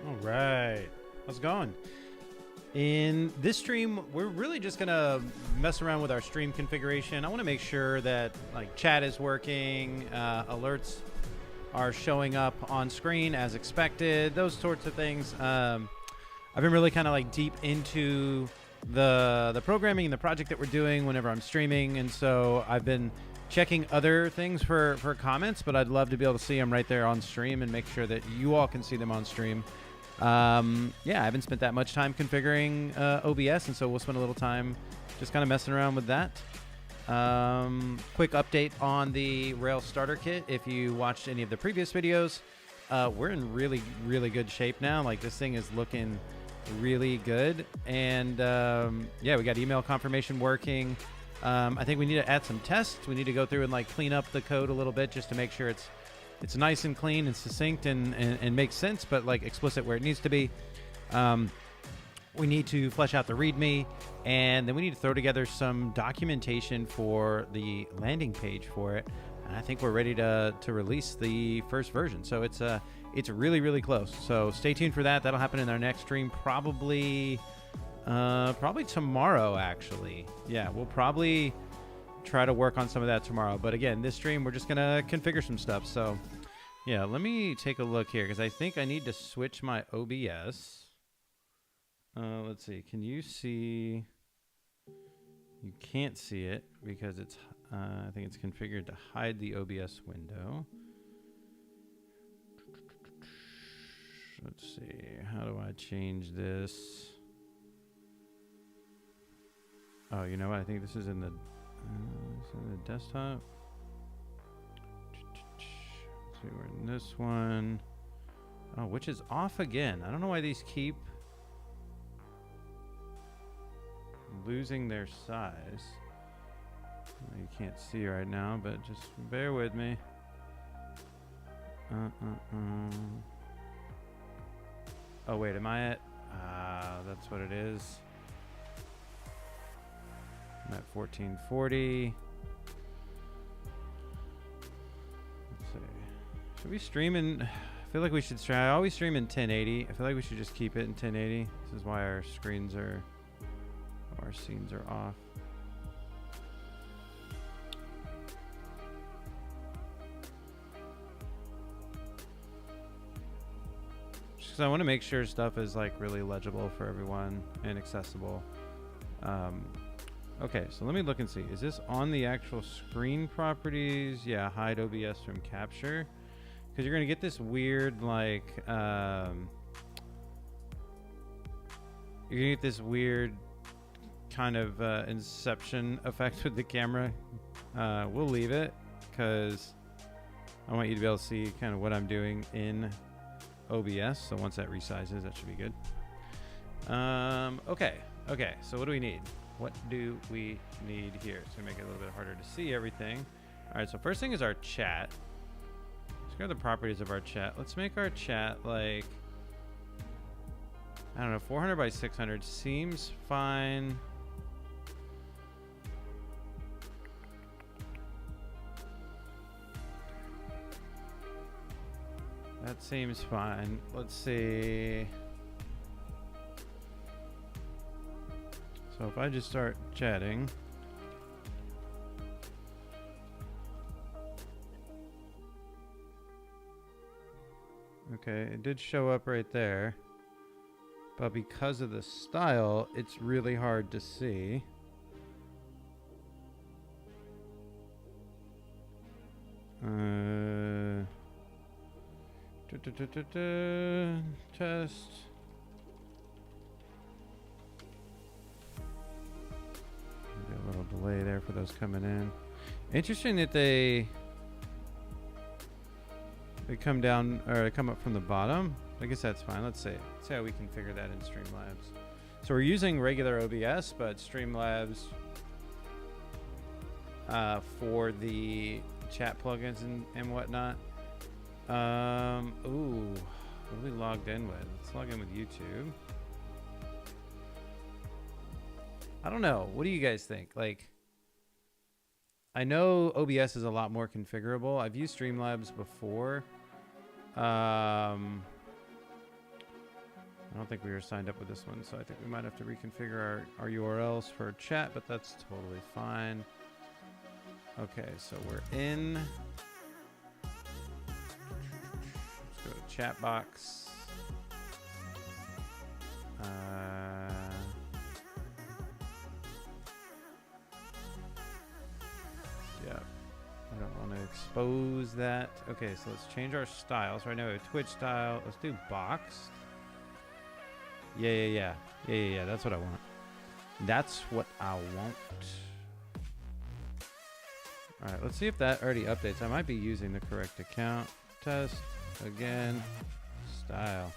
All right. How's it going? In this stream, we're really just going to mess around with our stream configuration. I want to make sure that like chat is working, alerts are showing up on screen as expected, those sorts of things. I've been really kind of like deep into the programming and the project that we're doing whenever I'm streaming, and so I've been checking other things for comments, but I'd love to be able to see them right there on stream and make sure that you all can see them on stream. Yeah, I haven't spent that much time configuring OBS, and so we'll spend a little time just kind of messing around with that. Quick update on the Rails starter kit. If you watched any of the previous videos, we're in really, really good shape now. Like, this thing is looking really good. And yeah, we got email confirmation working. I think we need to add some tests. We need to go through and like clean up the code a little bit just to make sure it's nice and clean and succinct and makes sense, but like explicit where it needs to be. We need to flesh out the README, and then we need to throw together some documentation for the landing page for it. And I think we're ready to release the first version. So it's really, really close. So stay tuned for that. That'll happen in our next stream, probably tomorrow, actually. Yeah, we'll probably try to work on some of that tomorrow. But again, this stream, we're just going to configure some stuff. So yeah, let me take a look here because I think I need to switch my OBS. Let's see. Can you see? You can't see it because it's, I think it's configured to hide the OBS window. Let's see. How do I change this? Oh, you know what? I think this is in the desktop. Let's see, we're in this one. Oh, which is off again. I don't know why these keep losing their size. You can't see right now, but just bear with me. Oh, wait, am I at? That's what it is. I'm at 1440. Let's see. Should we stream in? I feel like we should stream. I always stream in 1080. I feel like we should just keep it in 1080. This is why our scenes are off. Just because I want to make sure stuff is like really legible for everyone and accessible. Okay, so let me look and see. Is this on the actual screen properties? Yeah, hide OBS from capture. Because you're going to get this weird, like, you're going to get this weird kind of inception effect with the camera. We'll leave it because I want you to be able to see kind of what I'm doing in OBS. So once that resizes, that should be good. Okay, so what do we need? What do we need here? It's gonna make it a little bit harder to see everything. All right, so first thing is our chat. Let's go to the properties of our chat. Let's make our chat like, I don't know, 400 by 600 seems fine. That seems fine. Let's see. So if I just start chatting. Okay, it did show up right there. But because of the style, it's really hard to see. Test. Maybe a little delay there for those coming in. Interesting that they come down or come up from the bottom. I guess that's fine. Let's see how we can figure that in Streamlabs. So we're using regular OBS, but Streamlabs for the chat plugins and whatnot. Ooh, what are we logged in with? Let's log in with YouTube. I don't know. What do you guys think? Like, I know OBS is a lot more configurable. I've used Streamlabs before. I don't think we were signed up with this one, so I think we might have to reconfigure our URLs for chat, but that's totally fine. Okay, so we're in. Let's go to chat box. Yeah, I don't want to expose that. Okay, so let's change our styles. Right now we have Twitch style. Let's do boxed. Yeah. That's what I want. That's what I want. All right, let's see if that already updates. I might be using the correct account. Test again. Style.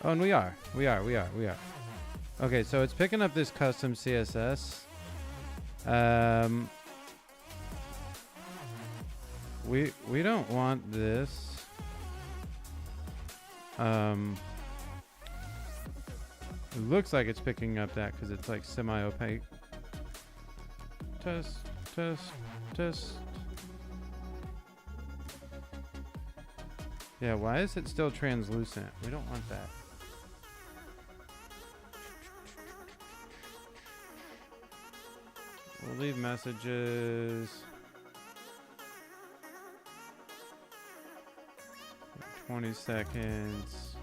Oh, and we are. Okay, so it's picking up this custom CSS. We don't want this. It looks like it's picking up that because it's like semi-opaque. Test. Yeah, why is it still translucent? We don't want that. We'll leave messages. 20 seconds.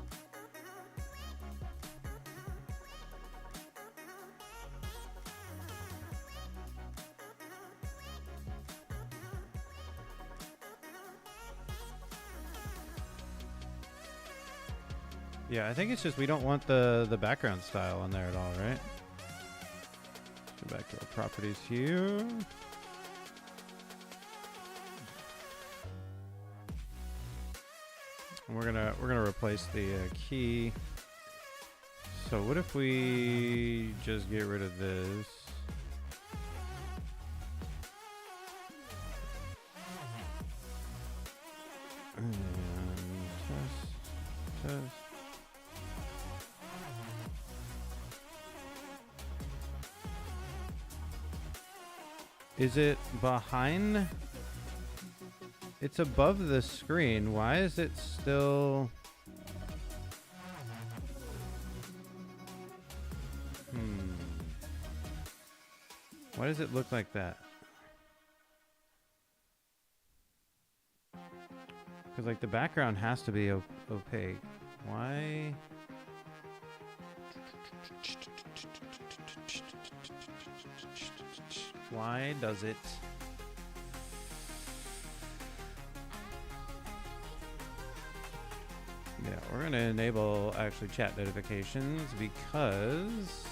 Yeah, I think it's just we don't want the background style on there at all, right? Go back to our properties here. And we're gonna replace the key. So what if we just get rid of this? And test. Is it behind? It's above the screen. Why is it still? Why does it look like that? Because like the background has to be opaque. Why? Why does it? Yeah, we're going to enable actually chat notifications because...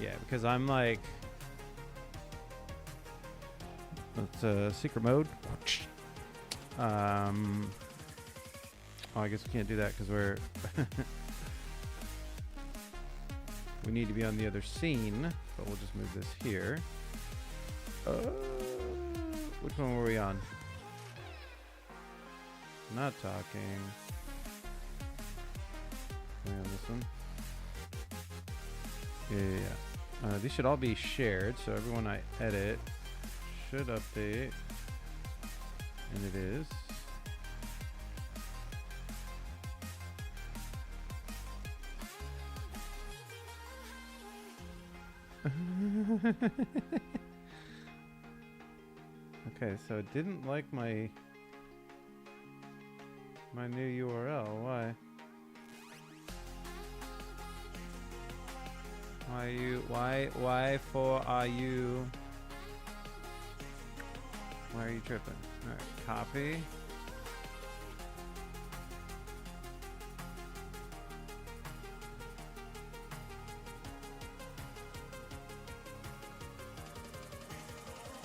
Yeah, because I'm like... Let's secret mode. Oh, I guess we can't do that because we're... We need to be on the other scene, but we'll just move this here. Which one were we on? Not talking. Are we on this one? Yeah. These should all be shared, so everyone I edit should update. And it is. Okay, so it didn't like my new URL. Why? Why are you tripping? All right, copy.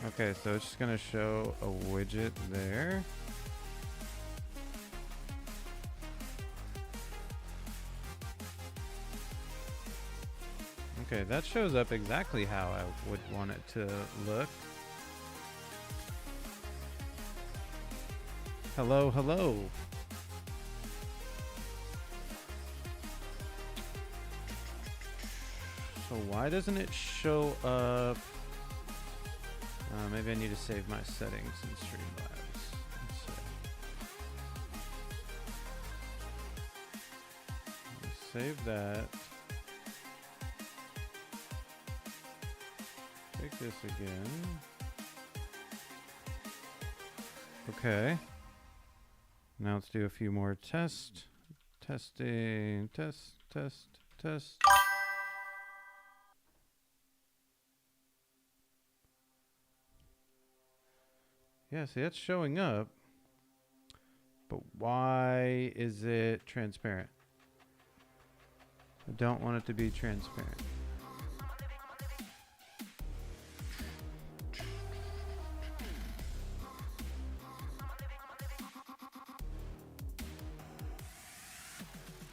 Okay, so it's just gonna show a widget there. Okay, that shows up exactly how I would want it to look. Hello, hello. So why doesn't it show up? Maybe I need to save my settings in Streamlabs. Let's see. save that. Take this again. Okay. Now let's do a few more tests. Testing, test. Yeah, see, that's showing up. But why is it transparent? I don't want it to be transparent.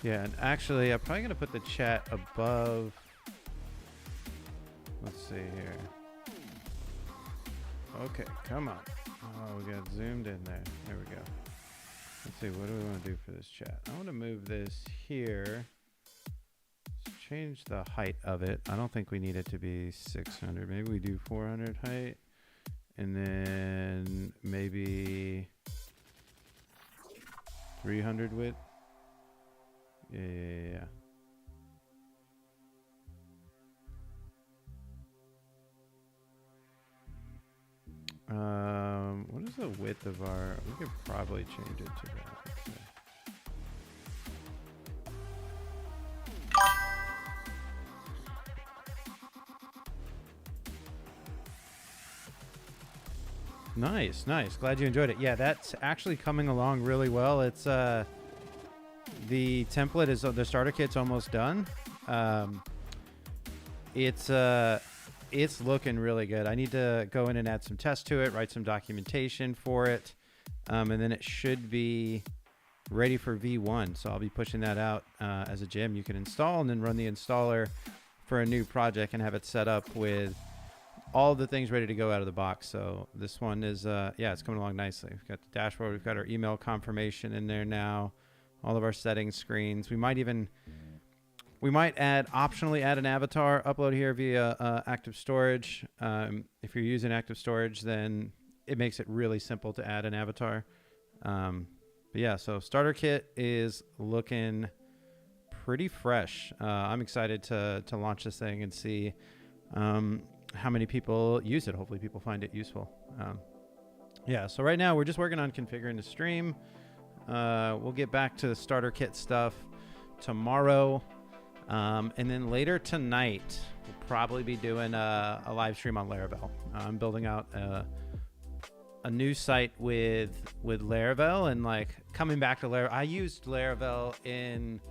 Yeah, and actually, I'm probably going to put the chat above. Let's see here. Okay, come on. Oh, we got zoomed in there. There we go. Let's see, what do we want to do for this chat? I want to move this here. Let's change the height of it. I don't think we need it to be 600. Maybe we do 400 height. And then maybe 300 width. Yeah. What is the width of our? We could probably change it to that. Let's see. Nice, nice. Glad you enjoyed it. Yeah, that's actually coming along really well. It's the template is the starter kit's almost done. It's looking really good. I need to go in and add some tests to it, write some documentation for it, and then it should be ready for V1. So I'll be pushing that out as a gem you can install and then run the installer for a new project and have it set up with all the things ready to go out of the box. So this one is, yeah, it's coming along nicely. We've got the dashboard. We've got our email confirmation in there now. All of our settings screens. We might optionally add an avatar upload here via active storage. If you're using active storage, then it makes it really simple to add an avatar. But yeah, so starter kit is looking pretty fresh. I'm excited to launch this thing and see how many people use it. Hopefully people find it useful. Yeah, so right now we're just working on configuring the stream. We'll get back to the starter kit stuff tomorrow. And then later tonight, we'll probably be doing a live stream on Laravel. I'm building out a new site with Laravel and like coming back to Laravel. I used Laravel in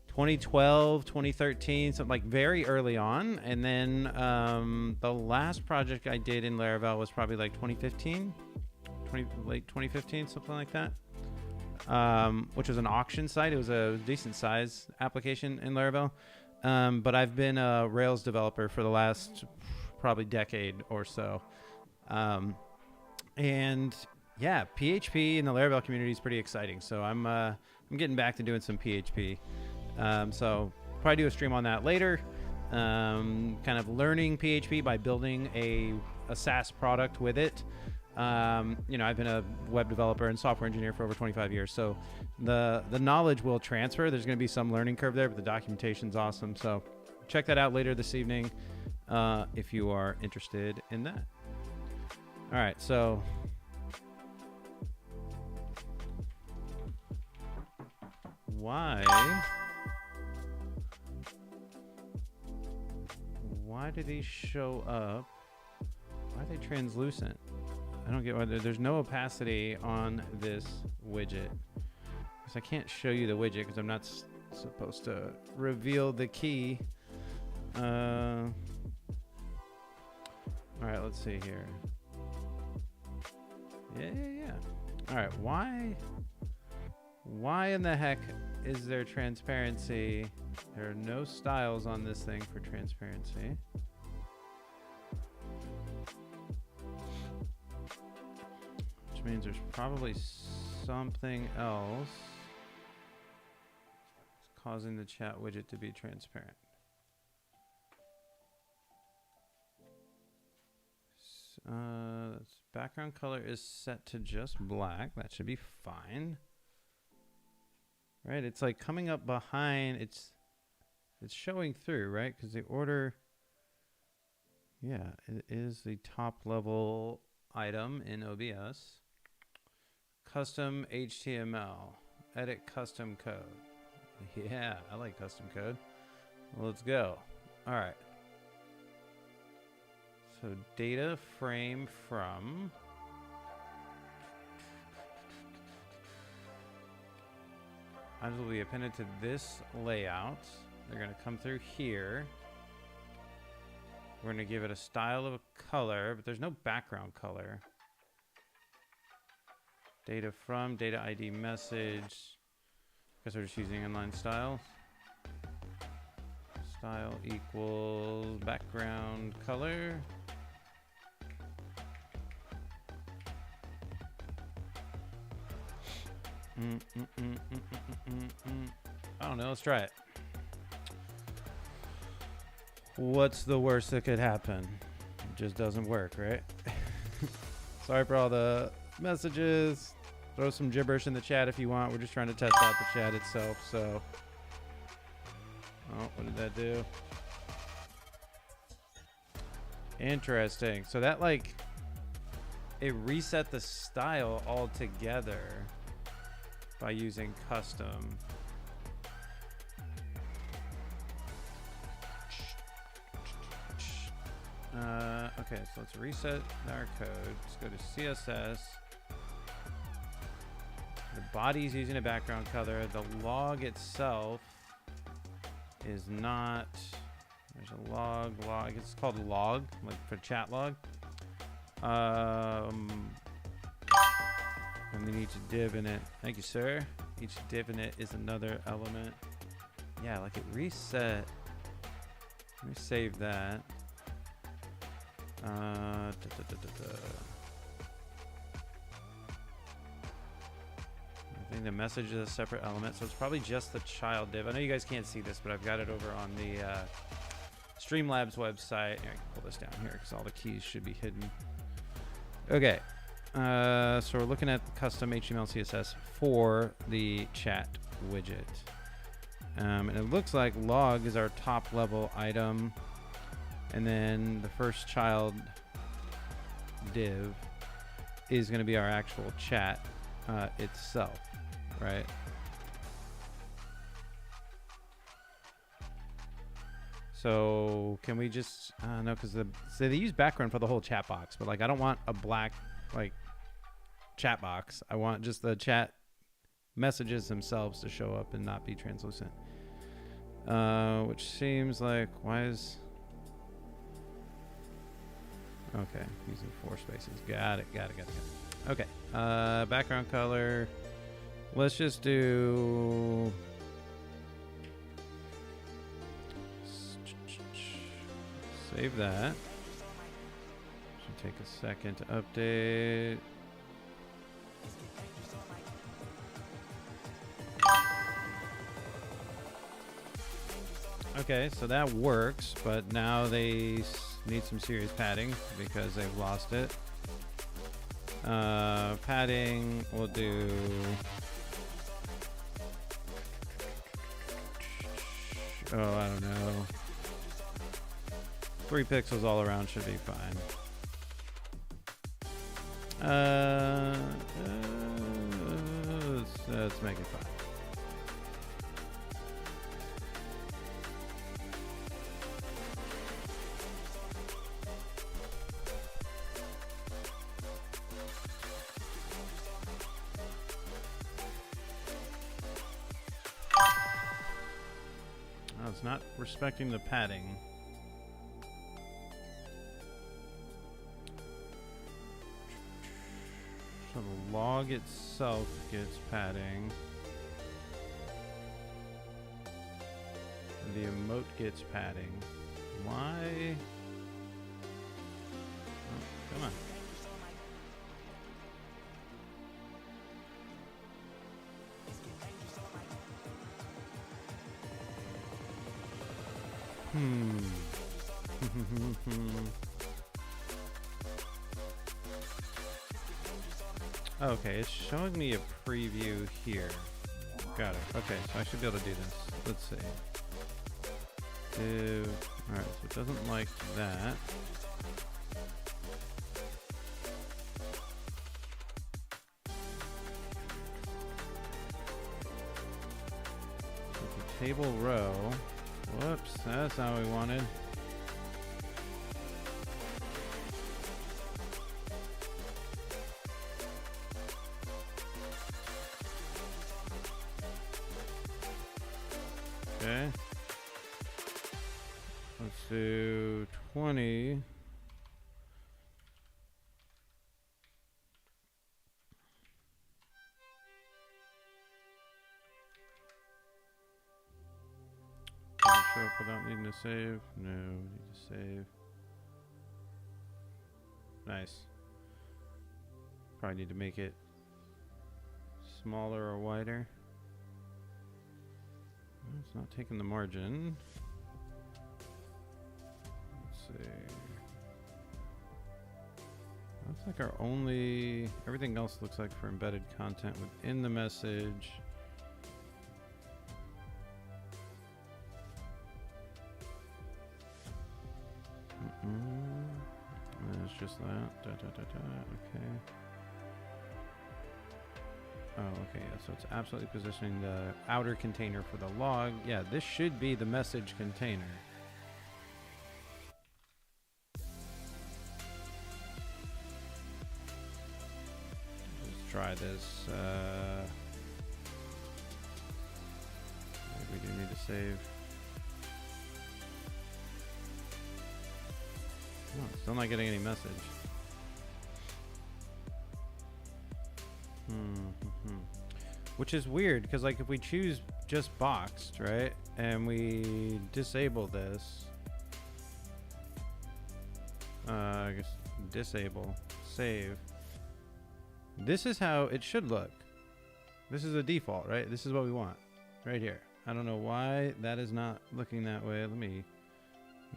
2012, 2013, something like very early on. And then the last project I did in Laravel was probably like 2015. Late 2015, something like that, which was an auction site. It was a decent size application in Laravel, but I've been a Rails developer for the last probably decade or so, and yeah, PHP in the Laravel community is pretty exciting. So I'm getting back to doing some PHP, so probably do a stream on that later, kind of learning PHP by building a SaaS product with it. You know, I've been a web developer and software engineer for over 25 years. So the knowledge will transfer. There's going to be some learning curve there, but the documentation's awesome. So check that out later this evening if you are interested in that. All right, so why do these show up? Why are they translucent? I don't get why there's no opacity on this widget. Because I can't show you the widget because I'm not supposed to reveal the key. All right, let's see here. Yeah. All right, why in the heck is there transparency? There are no styles on this thing for transparency. Which means there's probably something else causing the chat widget to be transparent. Let's background color is set to just black. That should be fine. Right, it's like coming up behind. It's showing through, right? Because the order, yeah, it is the top level item in OBS. Custom HTML. Edit custom code. Yeah, I like custom code. Well, let's go. All right. So data frame from. Items will be appended to this layout. They're going to come through here. We're going to give it a style of a color, but there's no background color. Data from, data ID message. Guess we're just using inline style. Style equals background color. I don't know, let's try it. What's the worst that could happen? It just doesn't work, right? Sorry for all the messages. Throw some gibberish in the chat if you want. We're just trying to test out the chat itself, so. Oh, what did that do? Interesting. So that, like, it reset the style altogether by using custom. Okay, so let's reset our code. Let's go to CSS. The body's using a background color. The log itself is not. There's a log. I guess it's called log, like for chat log. And then each div in it. Thank you, sir. Each div in it is another element. Yeah, like it reset. Let me save that. I think the message is a separate element, so it's probably just the child div. I know you guys can't see this, but I've got it over on the Streamlabs website. Here, I can pull this down here because all the keys should be hidden. Okay, so we're looking at custom HTML CSS for the chat widget. And it looks like log is our top level item. And then the first child div is going to be our actual chat itself, right? So can we just, no, because so they use background for the whole chat box, but like I don't want a black like chat box. I want just the chat messages themselves to show up and not be translucent. Which seems like, why is... Okay, using 4 spaces. Got it. Okay, background color. Let's just do... Save that. Should take a second to update. Okay, so that works, but now they need some serious padding because they've lost it. Padding, we'll do... Oh, I don't know. 3 pixels all around should be fine. Let's make it 5. Oh, it's not respecting the padding. So the log itself gets padding. And the emote gets padding. Why? Oh, come on. Oh, okay, it's showing me a preview here. Got it. Okay, so I should be able to do this. Let's see. Alright, so it doesn't like that. The table row. Whoops, that's not what we wanted. Okay. Let's do 20. Does it show up without needing to save? No, need to save. Nice. Probably need to make it smaller or wider. It's not taking the margin. Let's see. Looks like our only... Everything else looks like for embedded content within the message. It's just that. Okay. Oh, okay. Yeah, so it's absolutely positioning the outer container for the log. Yeah, this should be the message container. Let's try this. Maybe we do need to save. Oh, still not getting any message. Which is weird, because like if we choose just boxed, right, and we disable this, I guess disable, save, this is how it should look. This is the default, right? This is what we want, right here. I don't know why that is not looking that way. Let me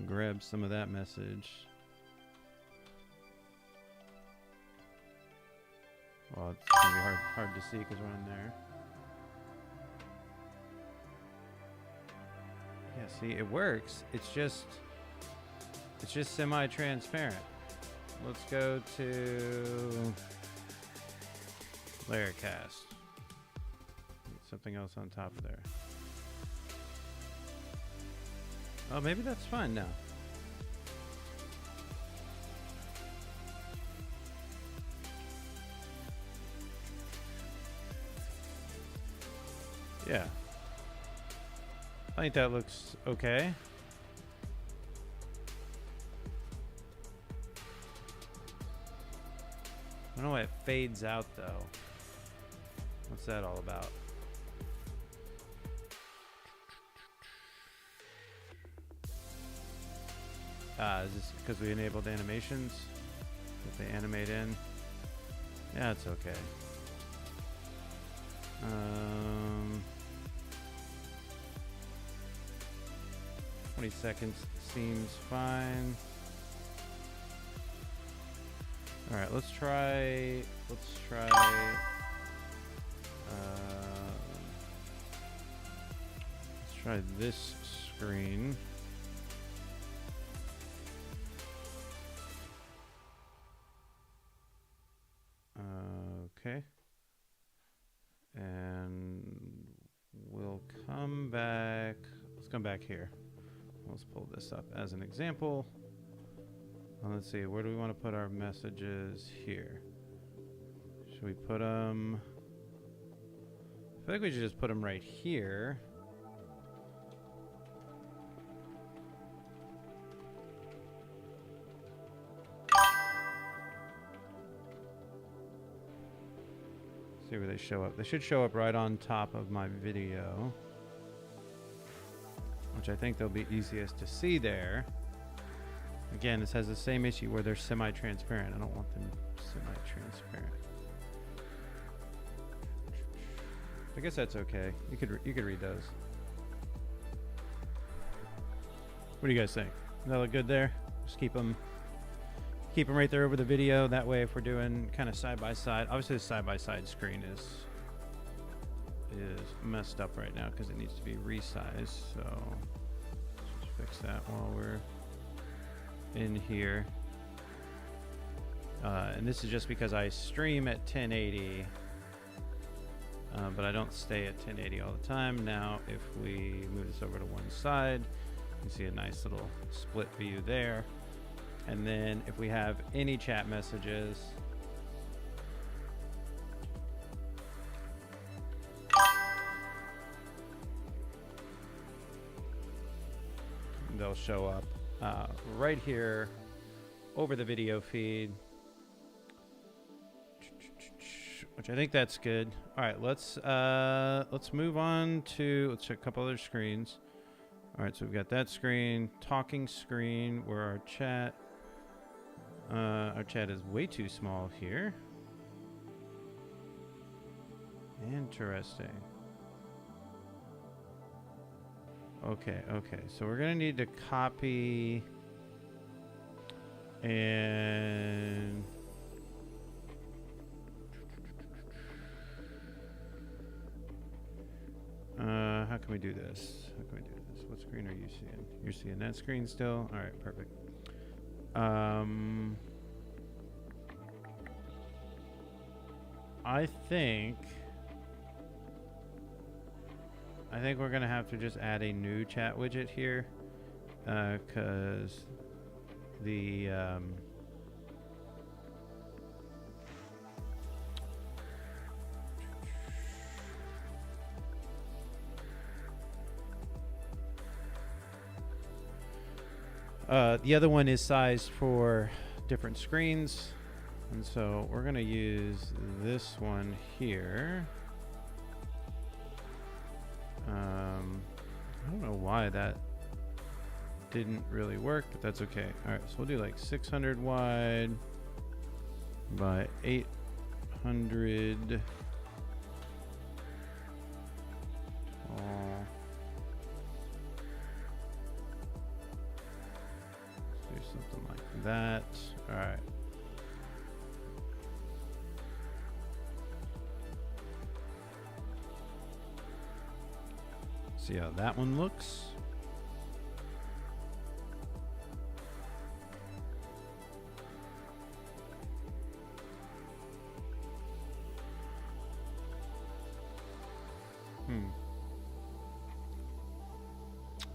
grab some of that message. Well, it's gonna be hard to see because we're in there. Yeah, see, it works. It's just semi-transparent. Let's go to layer cast. Something else on top of there. Oh, maybe that's fine now. Yeah. I think that looks okay. I don't know why it fades out though. What's that all about? Is this because we enabled animations? If they animate in? Yeah, it's okay. 20 seconds seems fine. All right, let's try this screen. Okay. And we'll come back. Let's come back here. Let's pull this up as an example. Let's see, where do we want to put our messages here? Should we put them? I feel like we should just put them right here. See where they show up. They should show up right on top of my video, which I think they'll be easiest to see there. Again, this has the same issue where they're semi-transparent. I don't want them semi-transparent. I guess that's okay. You could read those. What do you guys think? Does that look good there? Just keep them keep them right there over the video. That way, if we're doing kind of side by side, obviously the side by side screen is messed up right now because it needs to be resized. So let's fix that while we're in here. And this is just because I stream at 1080, but I don't stay at 1080 all the time. Now, if we move this over to one side, you can see a nice little split view there. And then if we have any chat messages, they'll show up right here over the video feed, which I think that's good. All right, let's move on to, let's check a couple other screens. All right, so we've got that screen, talking screen, where our chat is way too small here. Interesting. Okay, so we're gonna need to copy and how can we do this? What screen are you seeing? You're seeing that screen still? All right, perfect. I think we're gonna have to just add a new chat widget here, because the other one is sized for different screens, and so we're gonna use this one here. I don't know why that didn't really work, but that's okay. All right, so we'll do like 600 wide by 800 tall. Do something like that. All right. See how that one looks.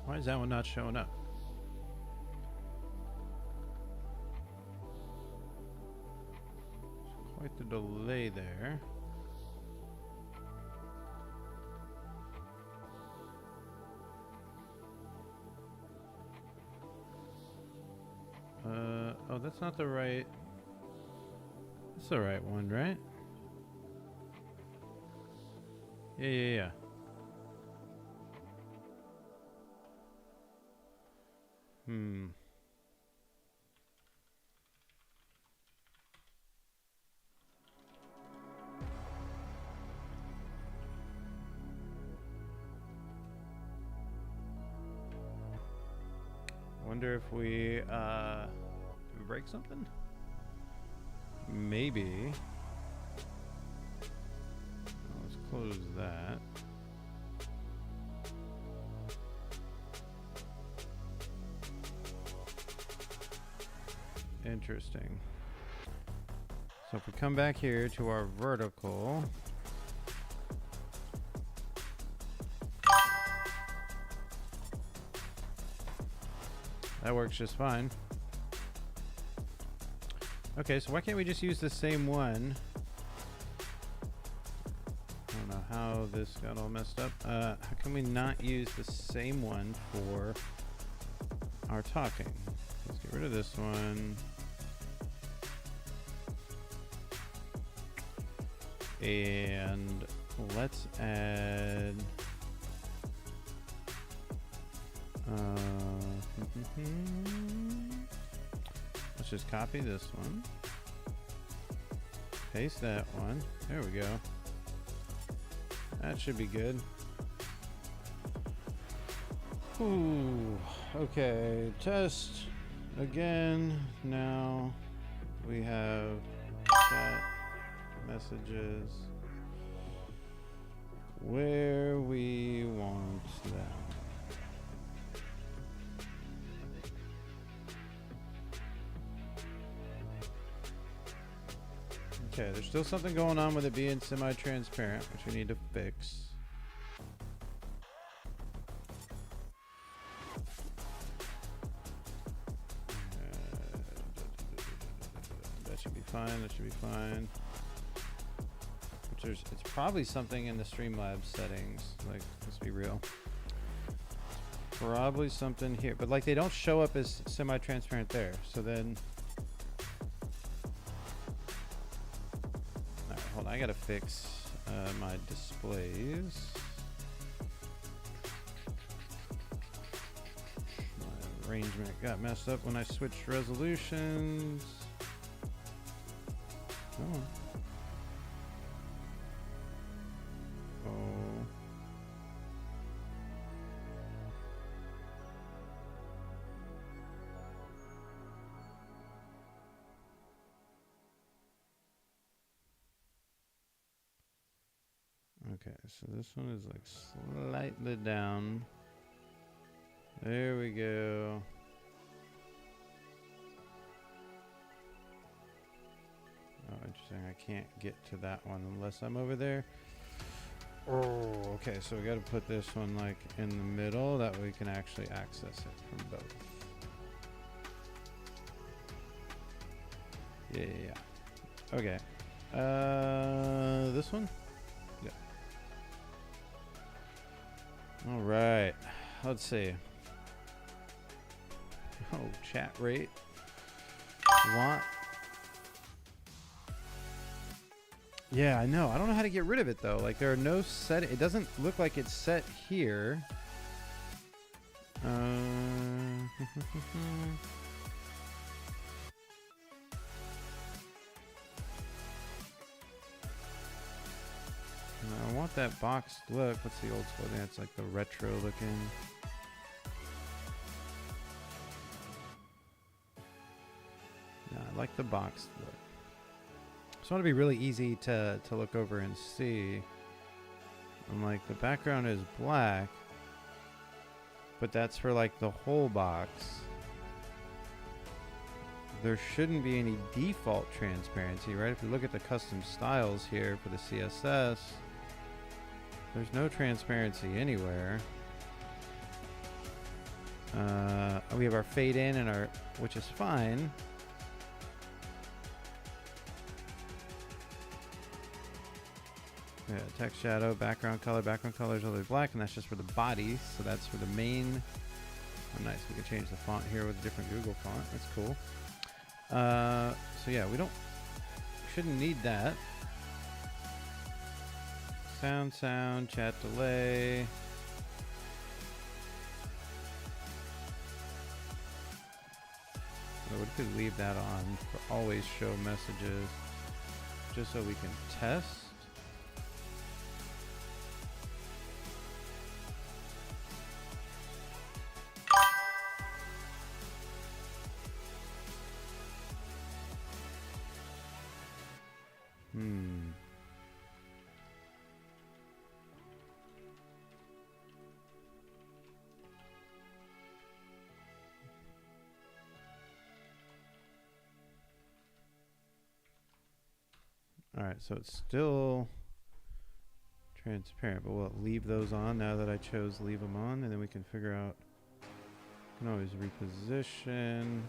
Why is that one not showing up? Quite the delay there. Oh, that's not the right. That's the right one, right? Yeah. Wonder if we break something? Maybe. Let's close that. Interesting. So if we come back here to our vertical, that works just fine. Okay, so why can't we just use the same one? I don't know how this got all messed up. How can we not use the same one for our talking? Let's get rid of this one. And let's add let's just copy this one, paste that one. There we go. That should be good. Ooh, okay, test again now. we have chat messages where we want them. Okay, there's still something going on with it being semi-transparent, which we need to fix. That should be fine. That should be fine. It's probably something in the Streamlabs settings. Like, let's be real. Probably something here, but like they don't show up as semi-transparent there. So then. Hold on, I gotta fix my displays. My arrangement got messed up when I switched resolutions. Oh. Okay, so this one is like slightly down. There we go. Oh, interesting. I can't get to that one unless I'm over there. Oh, okay. So we got to put this one like in the middle. That way we can actually access it from both. Yeah. Okay. This one? Yeah. All right. Let's see. Oh, chat rate. Want. Yeah, I know. I don't know how to get rid of it though. Like there are no set. It doesn't look like it's set here. I want that boxed look. What's the old school? Yeah, it's like the retro looking. Yeah, I like the boxed look. Just want to be really easy to look over and see. And like the background is black, but that's for like the whole box. There shouldn't be any default transparency, right? If you look at the custom styles here for the CSS, there's no transparency anywhere. We have our fade in and our, which is fine. Yeah, text shadow, background color is all black, and that's just for the body. So that's for the main. Oh, nice. We can change the font here with a different Google font. That's cool. So yeah, shouldn't need that. Sound, chat delay. So what if we leave that on for always show messages, just so we can test? All right, so it's still transparent, but we'll leave those on now that I chose leave them on, and then we can figure out, we can always reposition.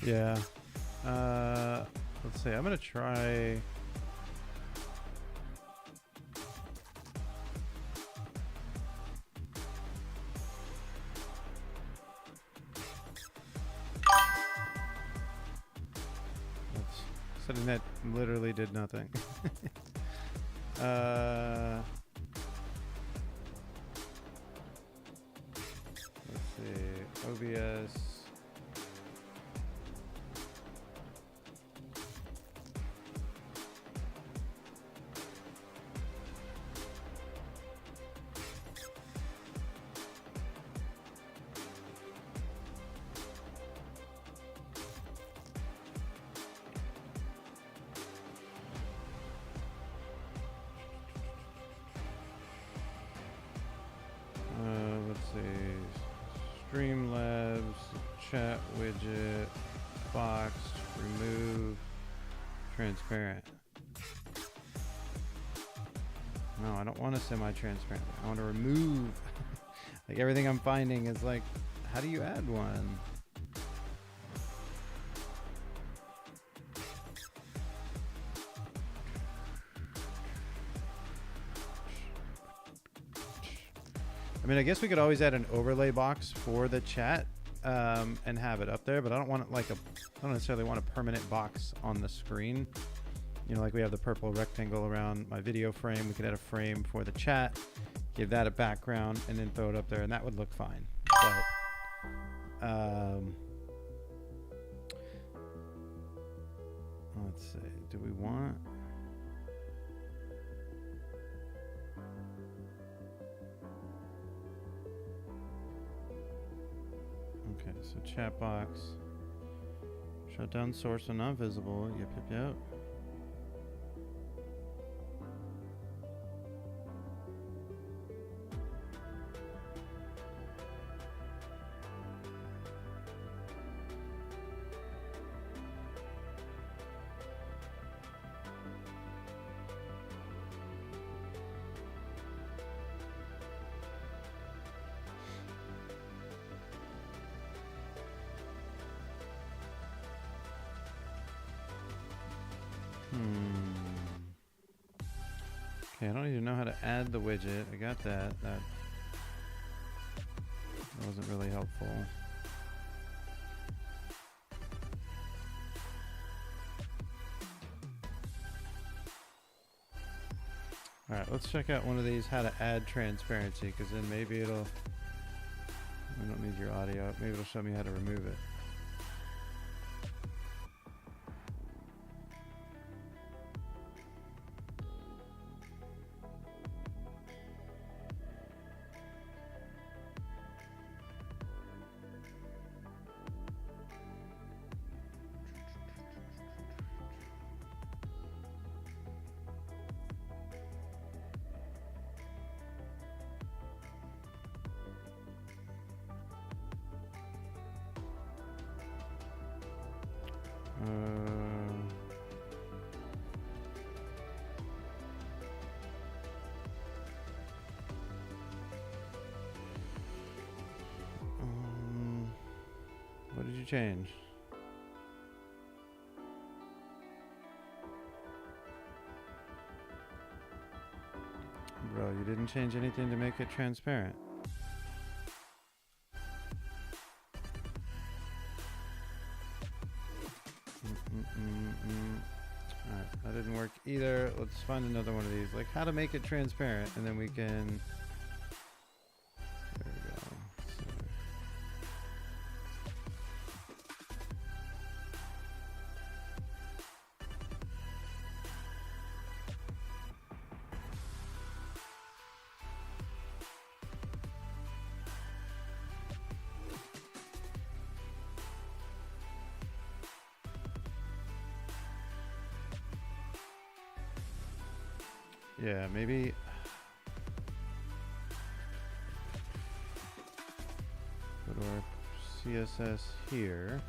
Yeah. Let's see. I'm gonna try. And that literally did nothing. Let's see. OBS. Let's see. Streamlabs, chat widget, box, remove, transparent. No, I don't want a semi-transparent. I want to remove. Like everything I'm finding is like, how do you add one? I mean, I guess we could always add an overlay box for the chat and have it up there, but I don't want it like I don't necessarily want a permanent box on the screen. You know, like we have the purple rectangle around my video frame. We could add a frame for the chat, give that a background, and then throw it up there, and that would look fine. But let's see. Do we want? Okay, so chat box. Shut down source and not visible. Yep. Okay, I don't even know how to add the widget. I got that. That wasn't really helpful. All right, let's check out one of these, how to add transparency, because then maybe it'll, I don't need your audio, maybe it'll show me how to remove it. What did you change? Bro, you didn't change anything to make it transparent. Alright, that didn't work either. Let's find another one of these. Like how to make it transparent, and then we can... There we go. Yeah, maybe... Go to our CSS here.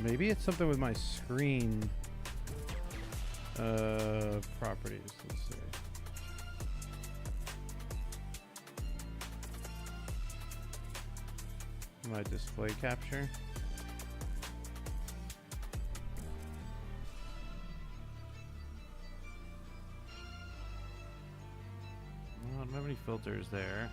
Maybe it's something with my screen properties. Let's see. My display capture. I don't have any filters there.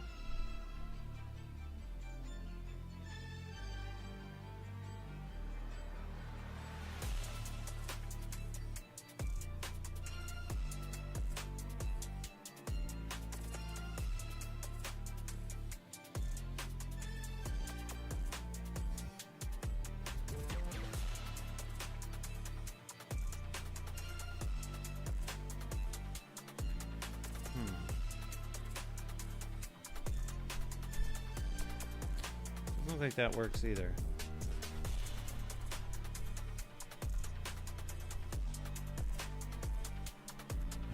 I don't think that works either.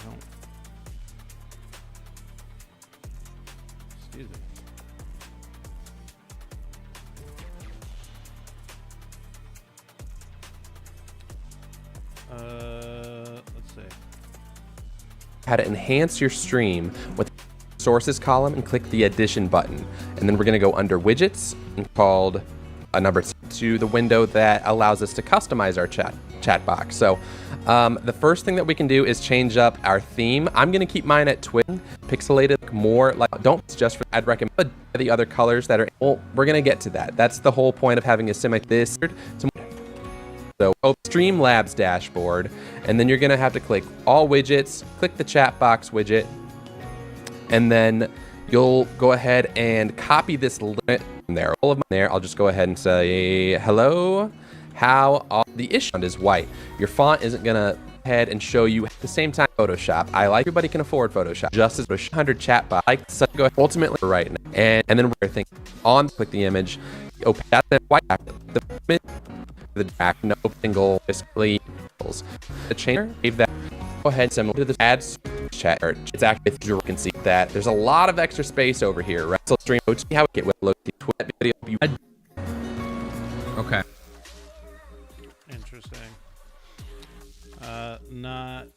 No. Excuse me. Let's see. How to enhance your stream with sources column and click the addition button. And then we're going to go under widgets and called a number to the window that allows us to customize our chat box. So the first thing that we can do is change up our theme. I'm going to keep mine at twin, pixelated, more like, don't just for, I'd recommend the other colors that are, well, we're going to get to that. That's the whole point of having a semi this. So Streamlabs dashboard, and then you're going to have to click all widgets, click the chat box widget, and then you'll go ahead and copy this limit from there. All of them there, I'll just go ahead and say, hello, how all the issue is white. Your font isn't going to head and show you at the same time Photoshop. I like everybody can afford Photoshop. Just as 100 chat box, like so go ultimately right now. And then we're thinking on click the image, open that white the back, no single basically the changer save that. Go ahead, similar to this add chat. It's actually you can see that there's a lot of extra space over here, right? So stream how it get with low video. Okay. Interesting. Not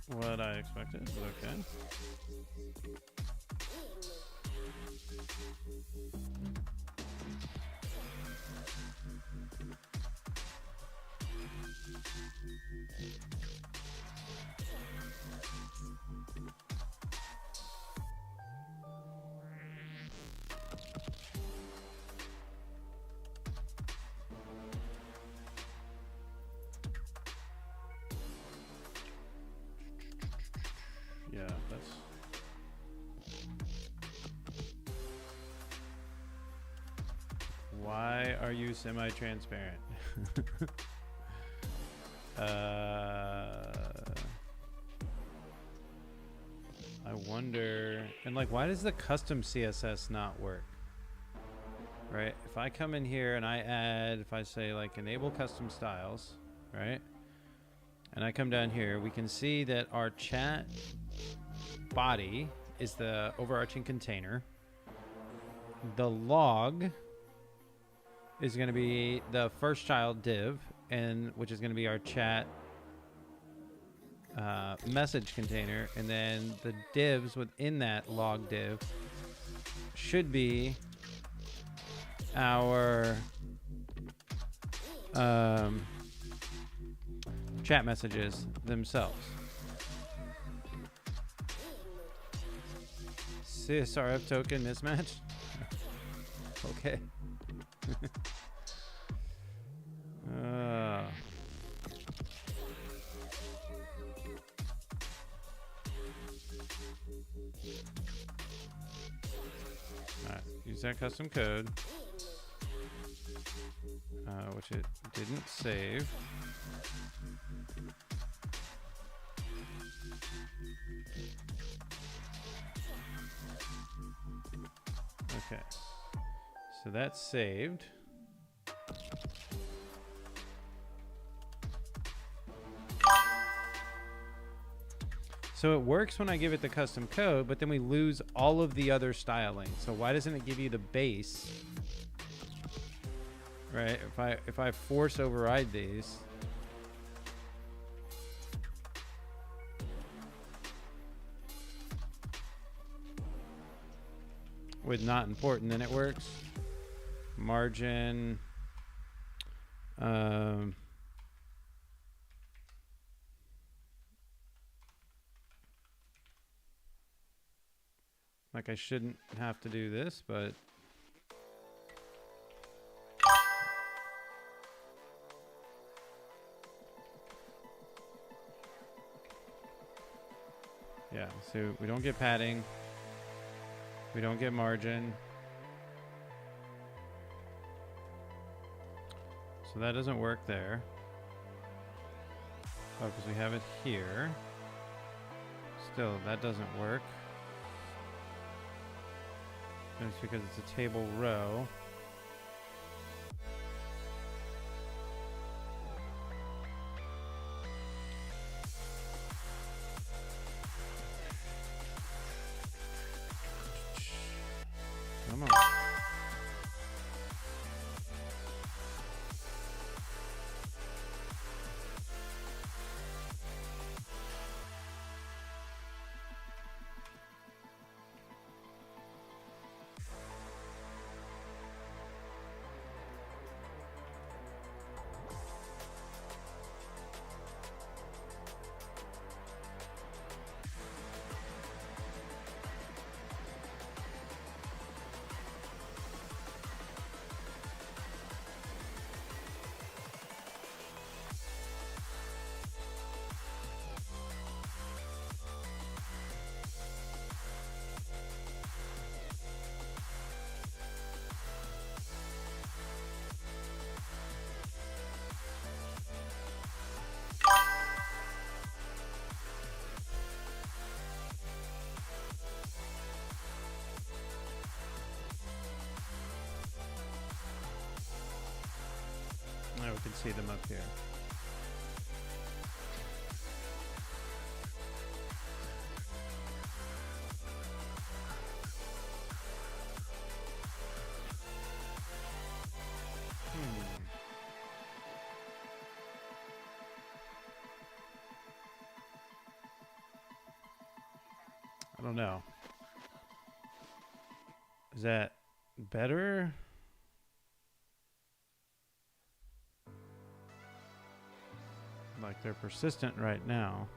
what I expected, but okay. Yeah, that's... Why are you semi-transparent? I wonder... And like, why does the custom CSS not work? Right? If I come in here and I add, if I say like enable custom styles, right? And I come down here, we can see that our chat body is the overarching container. The log is going to be the first child div, and which is going to be our chat message container, and then the divs within that log div should be our chat messages themselves. CSRF token mismatch? Okay. Alright, use that custom code, which it didn't save. Okay, so that's saved. So it works when I give it the custom code, but then we lose all of the other styling. So why doesn't it give you the base right? If I force override these, with not important, then it works. Margin. Like I shouldn't have to do this, but yeah, so we don't get padding. We don't get margin. So that doesn't work there. Oh, because we have it here. Still, that doesn't work. And it's because it's a table row. Come on. Now we can see them up here. I don't know. Is that better? Like they're persistent right now.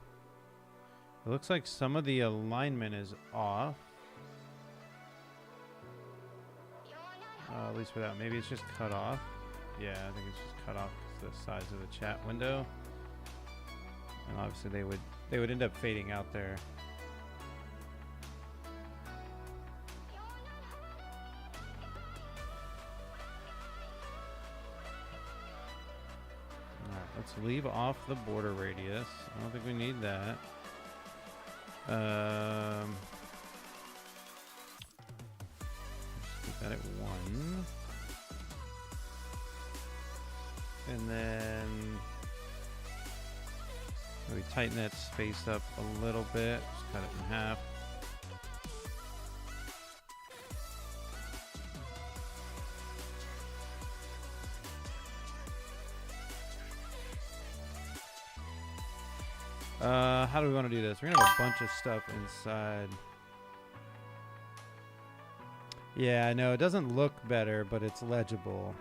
It looks like some of the alignment is off. At least for that. Maybe it's just cut off. Yeah, I think it's just cut off because the size of the chat window. And obviously they would end up fading out there. Let's leave off the border radius. I don't think we need that. Just keep that at 1. And then maybe tighten that space up a little bit. Just cut it in half. How do we want to do this? We're gonna have a bunch of stuff inside. Yeah, I know it doesn't look better, but it's legible.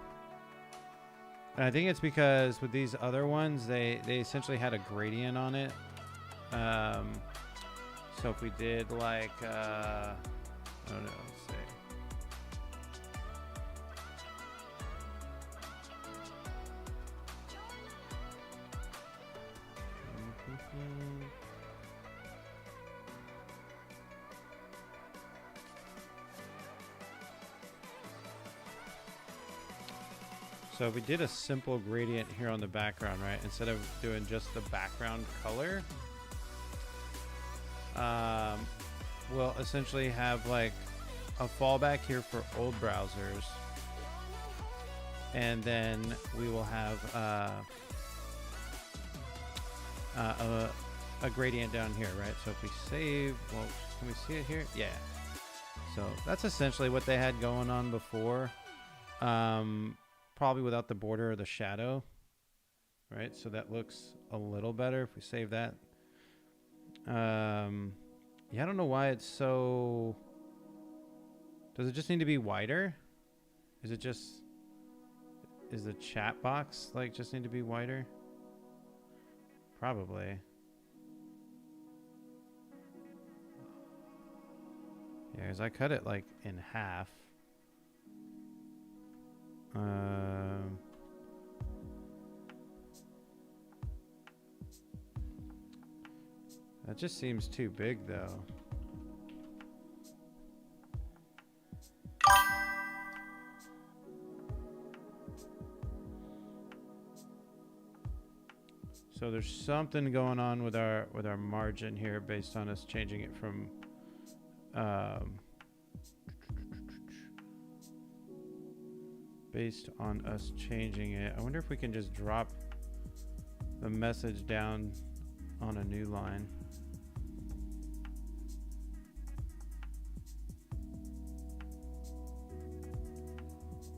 And I think it's because with these other ones, they essentially had a gradient on it. So if we did like, I don't know, let's see. So if we did a simple gradient here on the background, right? Instead of doing just the background color, we'll essentially have like a fallback here for old browsers. And then we will have a gradient down here, right? So if we save, well, can we see it here? Yeah. So that's essentially what they had going on before. probably without the border or the shadow, right? So that looks a little better if we save that. Yeah, I don't know why it's so... Does it just need to be wider? Is it just... Is the chat box like just need to be wider? Probably. Yeah, because I cut it like in half. That just seems too big though. So there's something going on with our margin here based on us changing it from based on us changing it. I wonder if we can just drop the message down on a new line.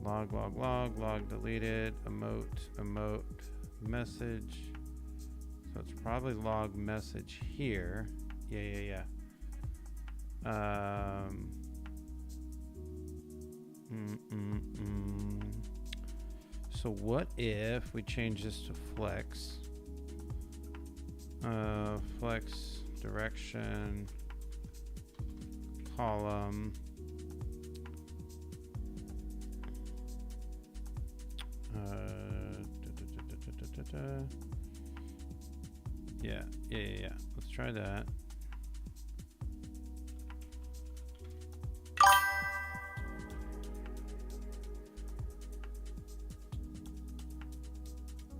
Log deleted, emote, message. So it's probably log message here. Yeah. So what if we change this to flex? Flex direction column. Yeah. Let's try that.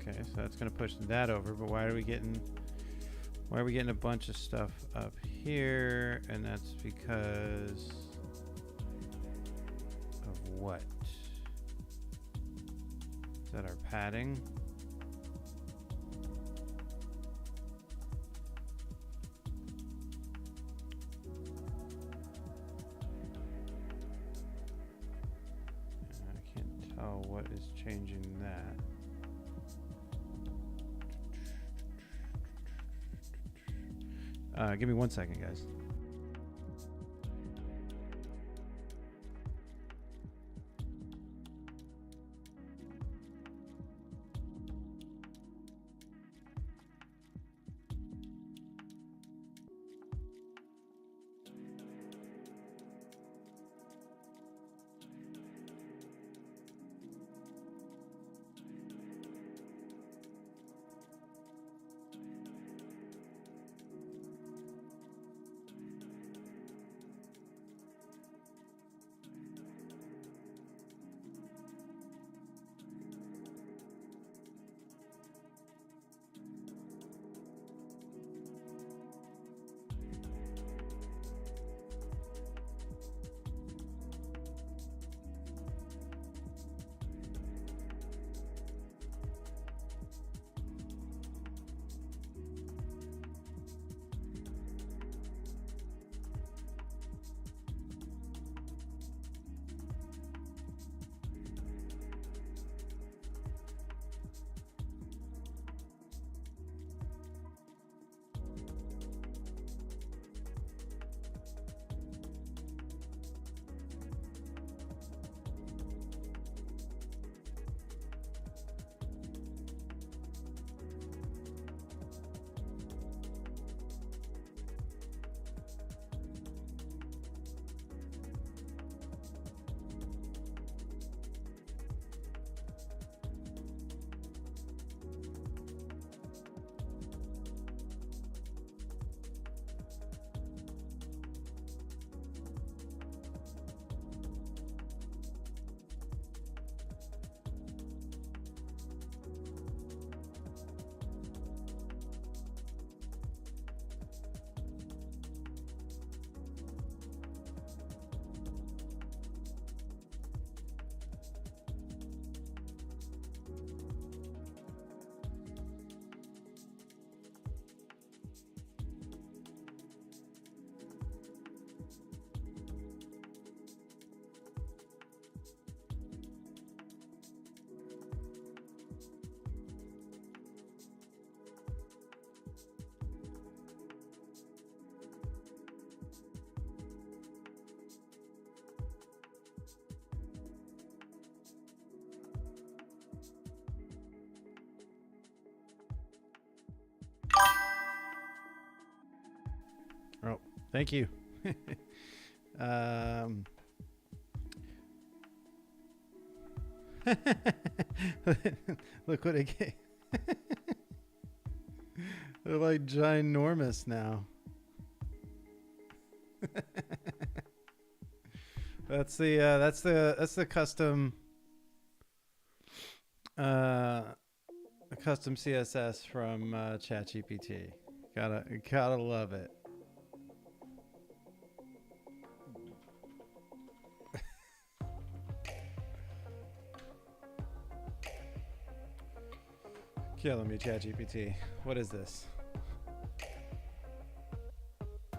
Okay, so that's gonna push that over, but why are we getting a bunch of stuff up here? And that's because of what? Is that our padding? I can't tell what is changing that. Give me 1 second, guys. Thank you. Look what I get. They're like ginormous now. That's the custom custom CSS from ChatGPT. Gotta love it. Killing me, ChatGPT. What is this? I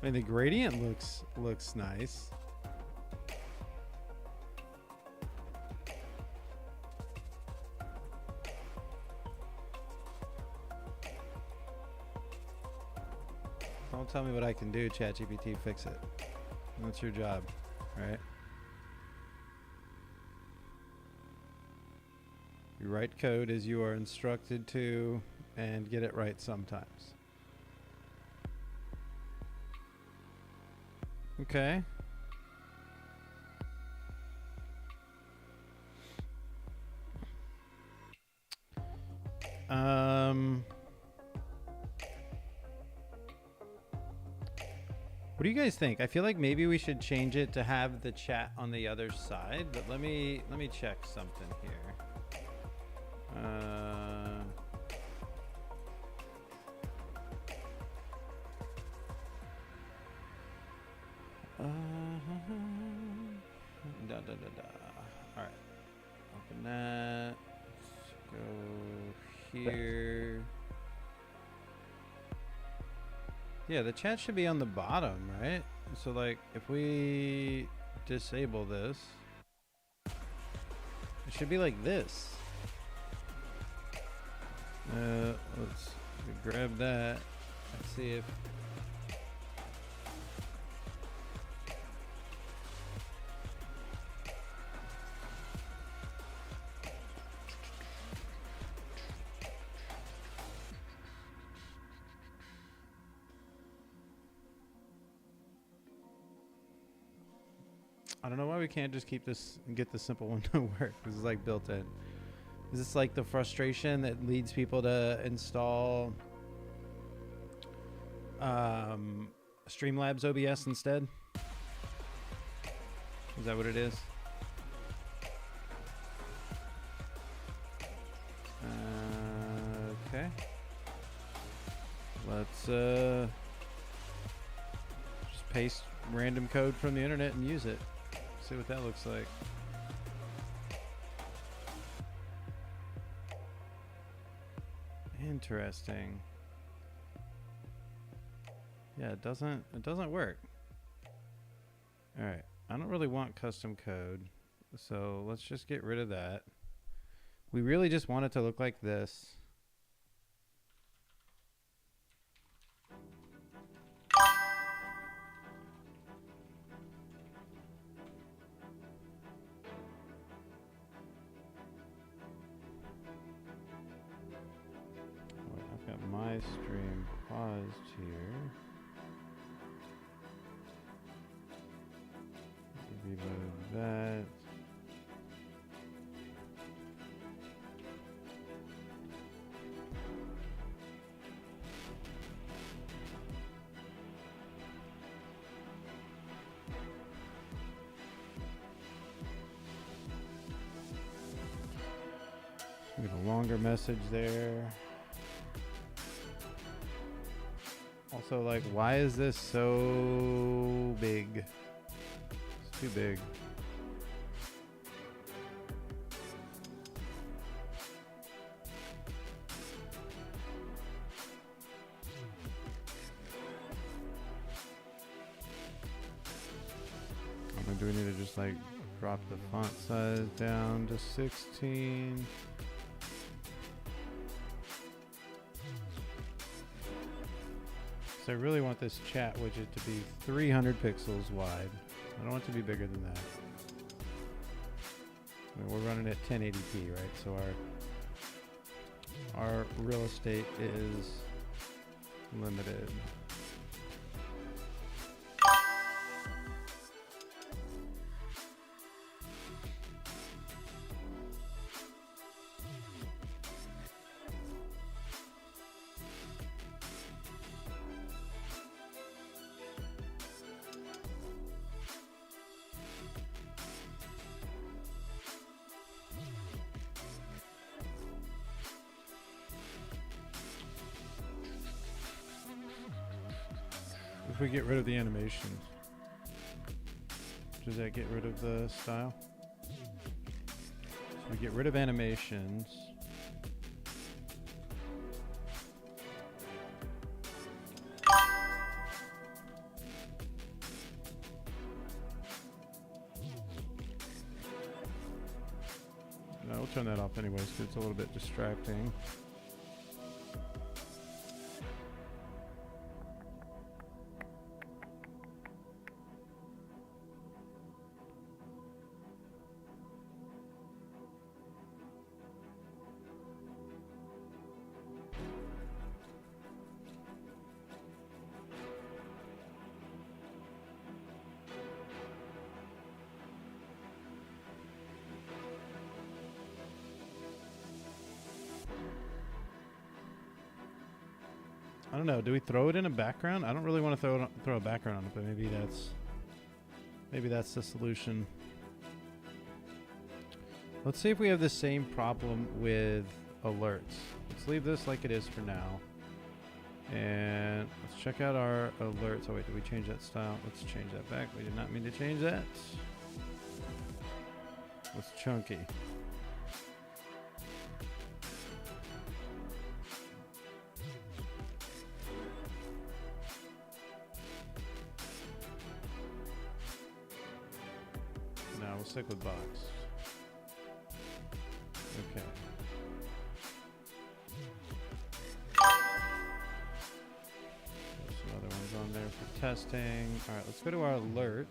mean, the gradient looks nice. Don't tell me what I can do, ChatGPT. Fix it. That's your job, right? You write code as you are instructed to, and get it right sometimes. Okay. What do you guys think? I feel like maybe we should change it to have the chat on the other side, but let me check something here. All right, open that. Let's go here. Yeah, the chat should be on the bottom, right? So like, if we disable this, it should be like this. Let's grab that. Let's see if. I don't know why we can't just keep this and get the simple one to work. This is like built in. Is this like the frustration that leads people to install Streamlabs OBS instead? Is that what it is? Okay. Let's just paste random code from the internet and use it. See what that looks like. Interesting. Yeah, it doesn't work. All right. I don't really want custom code, so let's just get rid of that. We really just want it to look like this. I've got my stream paused here. Reload that. Get a longer message there. Also, like, why is this so big? It's too big. Do we need to just like drop the font size down to 16? So I really want this chat widget to be 300 pixels wide. I don't want it to be bigger than that. I mean, we're running at 1080p, right? So our real estate is limited. If we get rid of the animations, does that get rid of the style? So we get rid of animations. No, we'll turn that off anyways because it's a little bit distracting. I don't know. Do we throw it in a background? I don't really want to throw a background on it, but maybe that's the solution. Let's see if we have the same problem with alerts. Let's leave this like it is for now. And let's check out our alerts. Oh wait, did we change that style? Let's change that back. We did not mean to change that. Let's chunky. No, we'll stick with box. Okay. There's some other ones on there for testing. All right, let's go to our alert.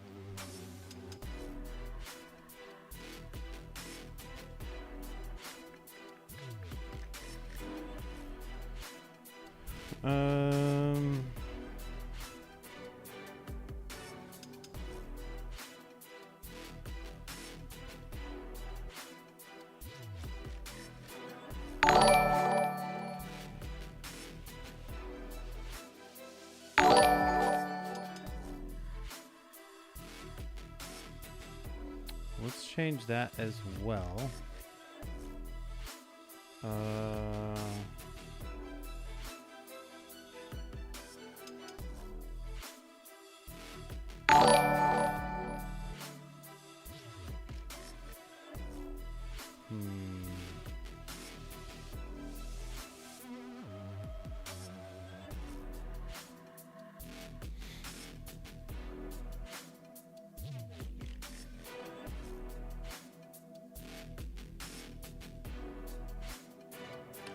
Let's change that as well.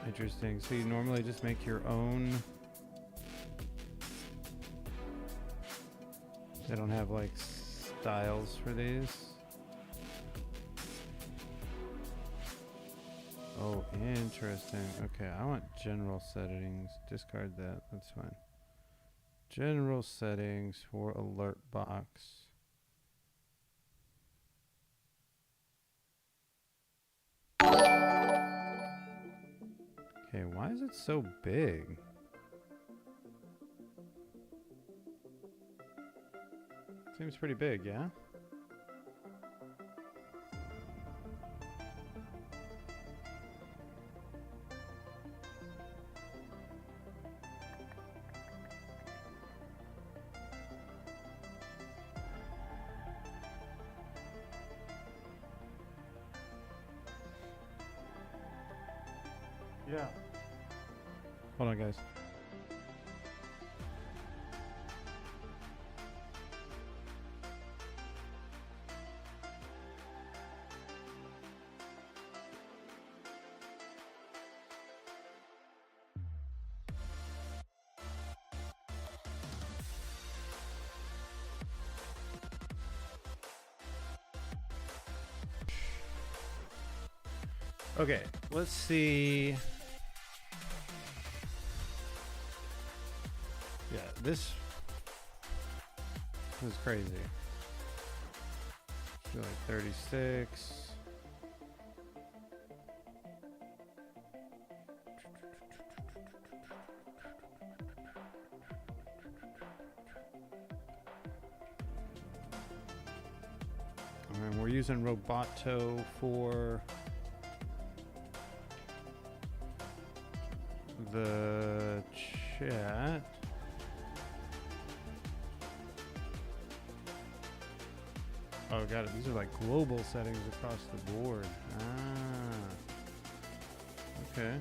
Interesting. So you normally just make your own. They don't have like styles for these. Oh, interesting. Okay, I want general settings. Discard that. That's fine. General settings for alert box. Okay, why is it so big? Seems pretty big, yeah? Yeah. Hold on, guys. Okay, let's see. this is crazy. Feel like 36. And we're using Roboto for the chat. Oh, got it. These are like global settings across the board. Ah. Okay.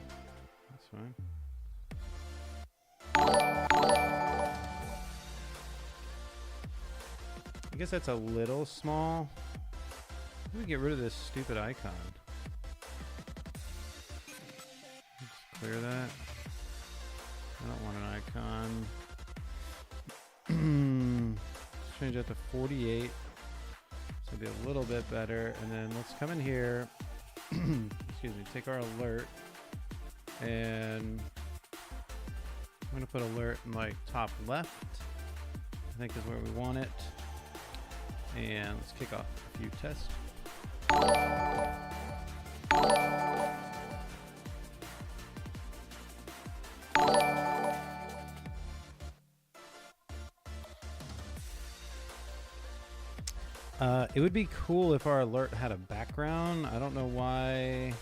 That's fine. I guess that's a little small. Let me get rid of this stupid icon. Let's clear that. I don't want an icon. Let's change that to 48. So it'll be a little bit better. And then let's come in here. Excuse me. Take our alert. And I'm going to put alert in like top left. I think is where we want it. And let's kick off a few tests. It would be cool if our alert had a background. I don't know why.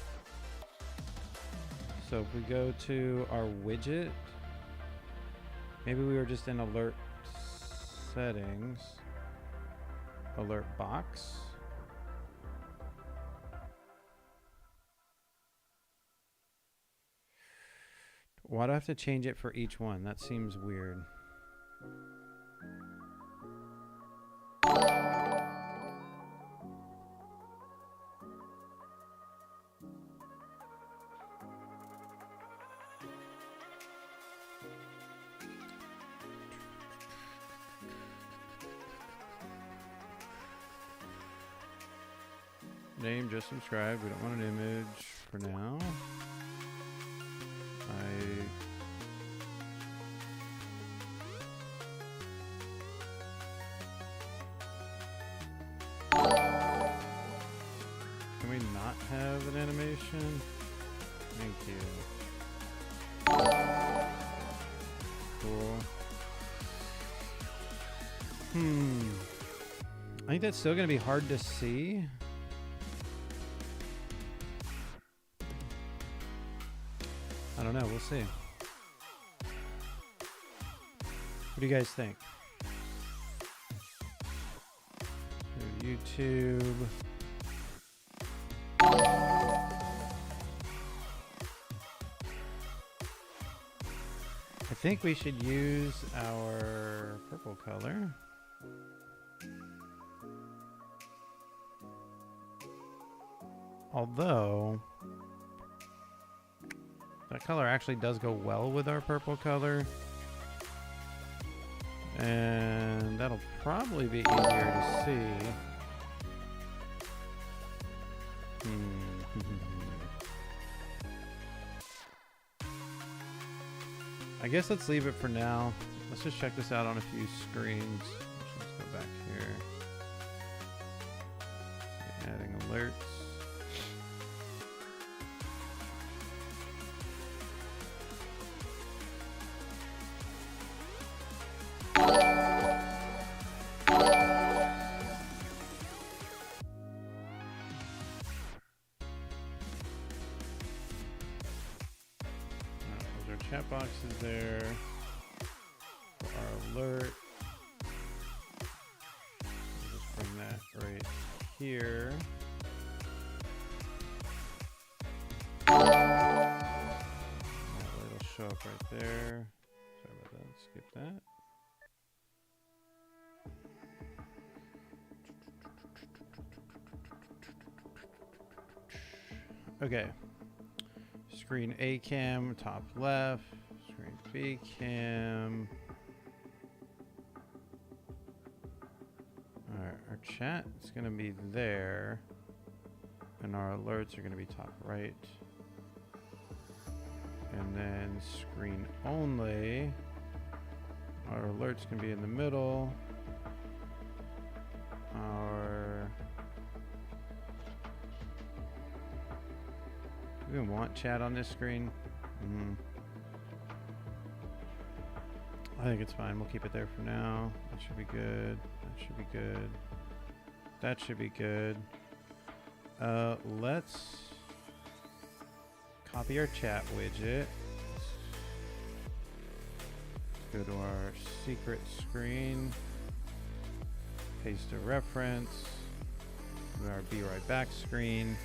So if we go to our widget, maybe we were just in alert settings, alert box. Why do I have to change it for each one? That seems weird. Name, just subscribe. We don't want an image for now. Can we not have an animation? Thank you. Cool. I think that's still going to be hard to see. I don't know. We'll see. What do you guys think? YouTube. I think we should use our purple color. Although that color actually does go well with our purple color. And that'll probably be easier to see. I guess let's leave it for now. Let's just check this out on a few screens. Let's go back here. Adding alerts. Chat box is there for our alert. We'll just bring that right here. That way it'll show up right there. Sorry about that. Skip that. Okay. Screen A cam, top left. Screen B cam. Alright, our chat is going to be there. And our alerts are going to be top right. And then screen only. Our alerts can be in the middle. Our... Do we even want chat on this screen? I think it's fine. We'll keep it there for now. That should be good. That should be good. That should be good. Let's copy our chat widget. Go to our secret screen. Paste a reference. Go to our be right back screen.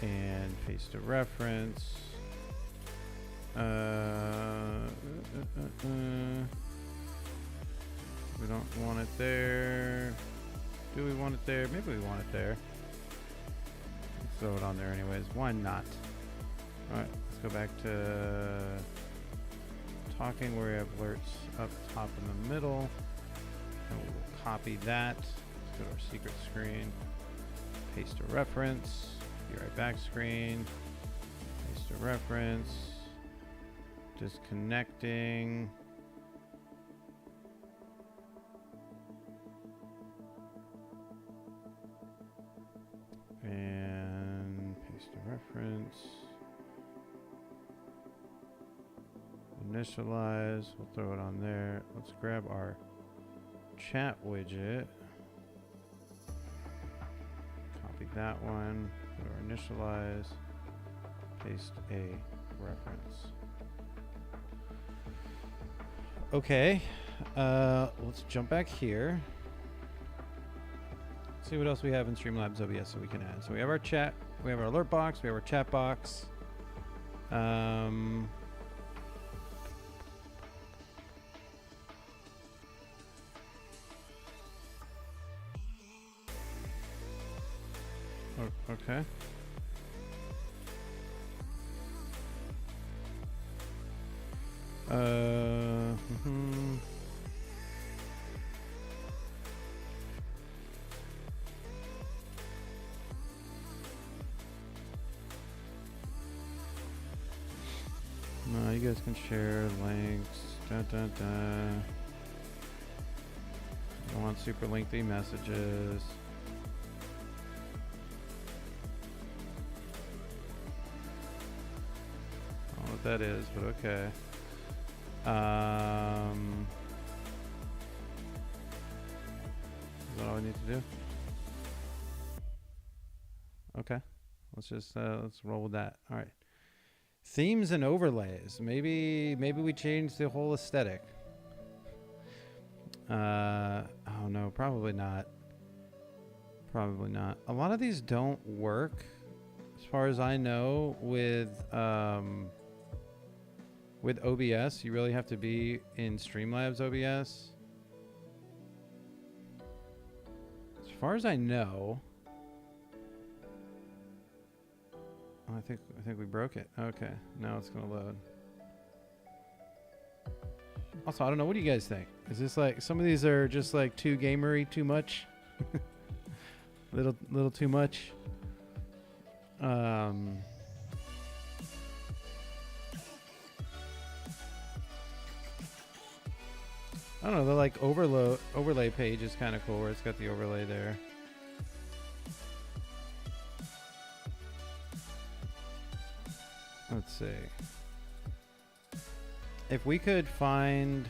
And paste a reference. We don't want it there. Do we want it there? Maybe we want it there. Let's throw it on there anyways. Why not? Alright, let's go back to talking where we have alerts up top in the middle. And we will copy that. Let's go to our secret screen. Paste a reference. Be right back screen. Paste a reference. Disconnecting. And paste a reference. Initialize. We'll throw it on there. Let's grab our chat widget. Copy that one. Go to our initialize. Paste a reference. Okay, let's jump back here. See what else we have in Streamlabs OBS that we can add. So we have our chat, we have our alert box, we have our chat box. Okay. No, you guys can share links. I don't want super lengthy messages. I don't know what that is, but okay. Is that all I need to do? Okay. Let's roll with that. All right. Themes and overlays. Maybe we change the whole aesthetic. Oh no, probably not. Probably not. A lot of these don't work, as far as I know, with OBS. You really have to be in Streamlabs OBS. As far as I know. I think we broke it. Okay, now it's gonna load. Also, I don't know. What do you guys think? Is this like some of these are just like too gamery, too much, little too much? I don't know. The like overlay page is kind of cool, where it's got the overlay there. Let's see. If we could find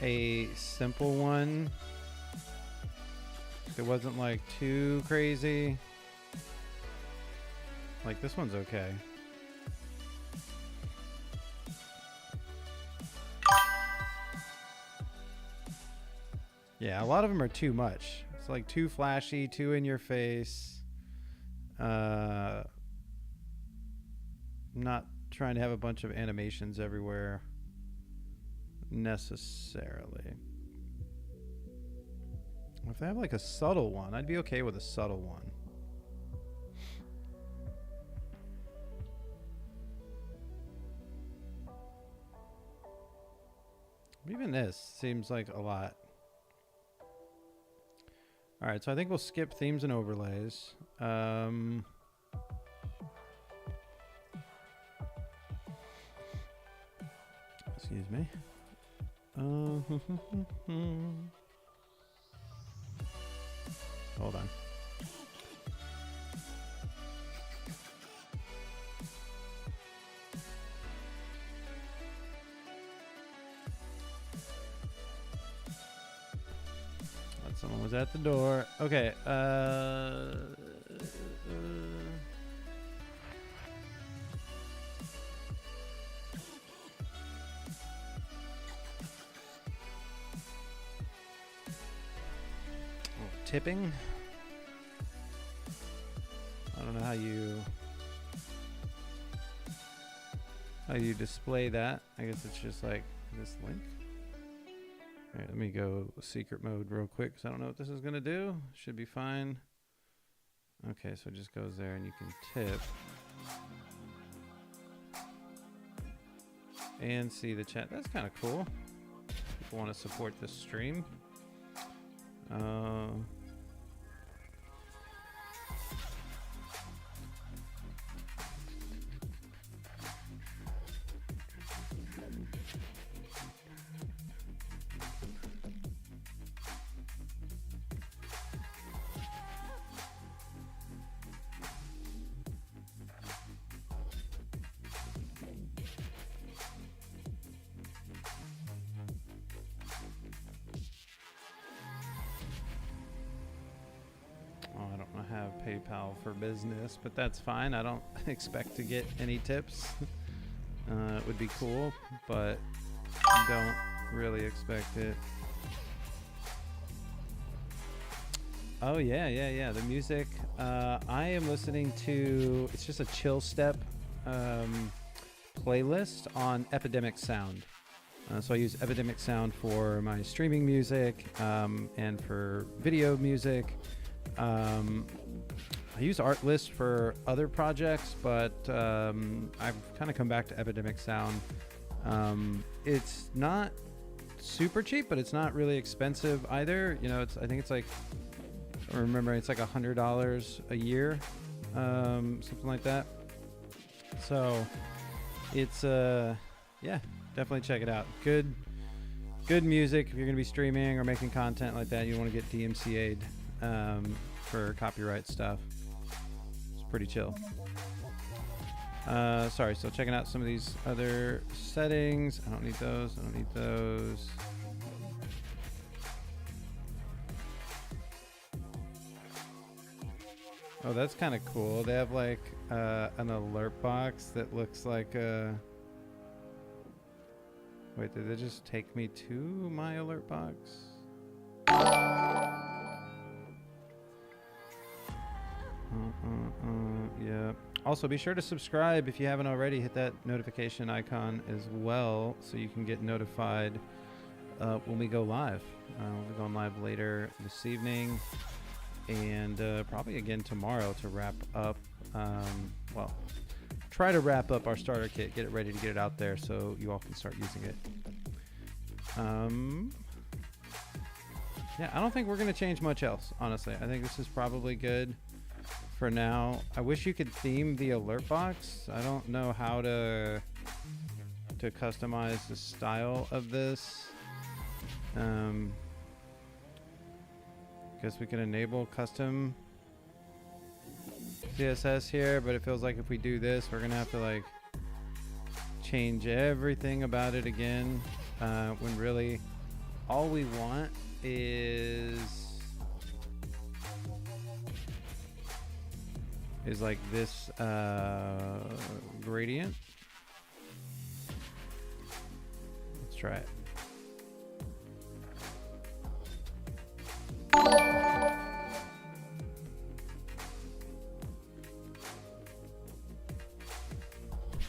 a simple one that wasn't like too crazy. Like this one's okay. Yeah, a lot of them are too much. It's like too flashy, too in your face. Not trying to have a bunch of animations everywhere necessarily. If they have like a subtle one, I'd be okay with a subtle one. Even this seems like a lot. All right, so I think we'll skip themes and overlays. Excuse me. Hold on. Thought someone was at the door. Okay. Tipping. I don't know how you display that. I guess it's just like this link. All right, let me go secret mode real quick because I don't know what this is gonna do. Should be fine. Okay, so it just goes there and you can tip and see the chat. That's kind of cool. People want to support this stream. I don't have PayPal for business, but that's fine. I don't expect to get any tips. It would be cool, but don't really expect it. Oh yeah. The music. I am listening to. It's just a chill step playlist on Epidemic Sound. So I use Epidemic Sound for my streaming music and for video music. I use Artlist for other projects, but I've kind of come back to Epidemic Sound. It's not super cheap, but it's not really expensive either. You know, I think it's like, I remember it's like $100 a year, something like that. So it's yeah, definitely check it out. Good music if you're gonna be streaming or making content like that. You want to get DMCA'd for copyright stuff. It's pretty chill. Sorry, so checking out some of these other settings. I don't need those. Oh, that's kind of cool. They have like an alert box that looks like a... Wait, did they just take me to my alert box? Yeah. Also, be sure to subscribe if you haven't already. Hit that notification icon as well so you can get notified when we go live. We'll be going live later this evening and probably again tomorrow to wrap up. Well, try to wrap up our starter kit, get it ready to get it out there so you all can start using it. Yeah, I don't think we're going to change much else, honestly. I think this is probably good for now. I wish you could theme the alert box. I don't know how to customize the style of this. Guess we can enable custom CSS here, but it feels like if we do this, we're gonna have to like change everything about it again, when really all we want is like this gradient. Let's try it.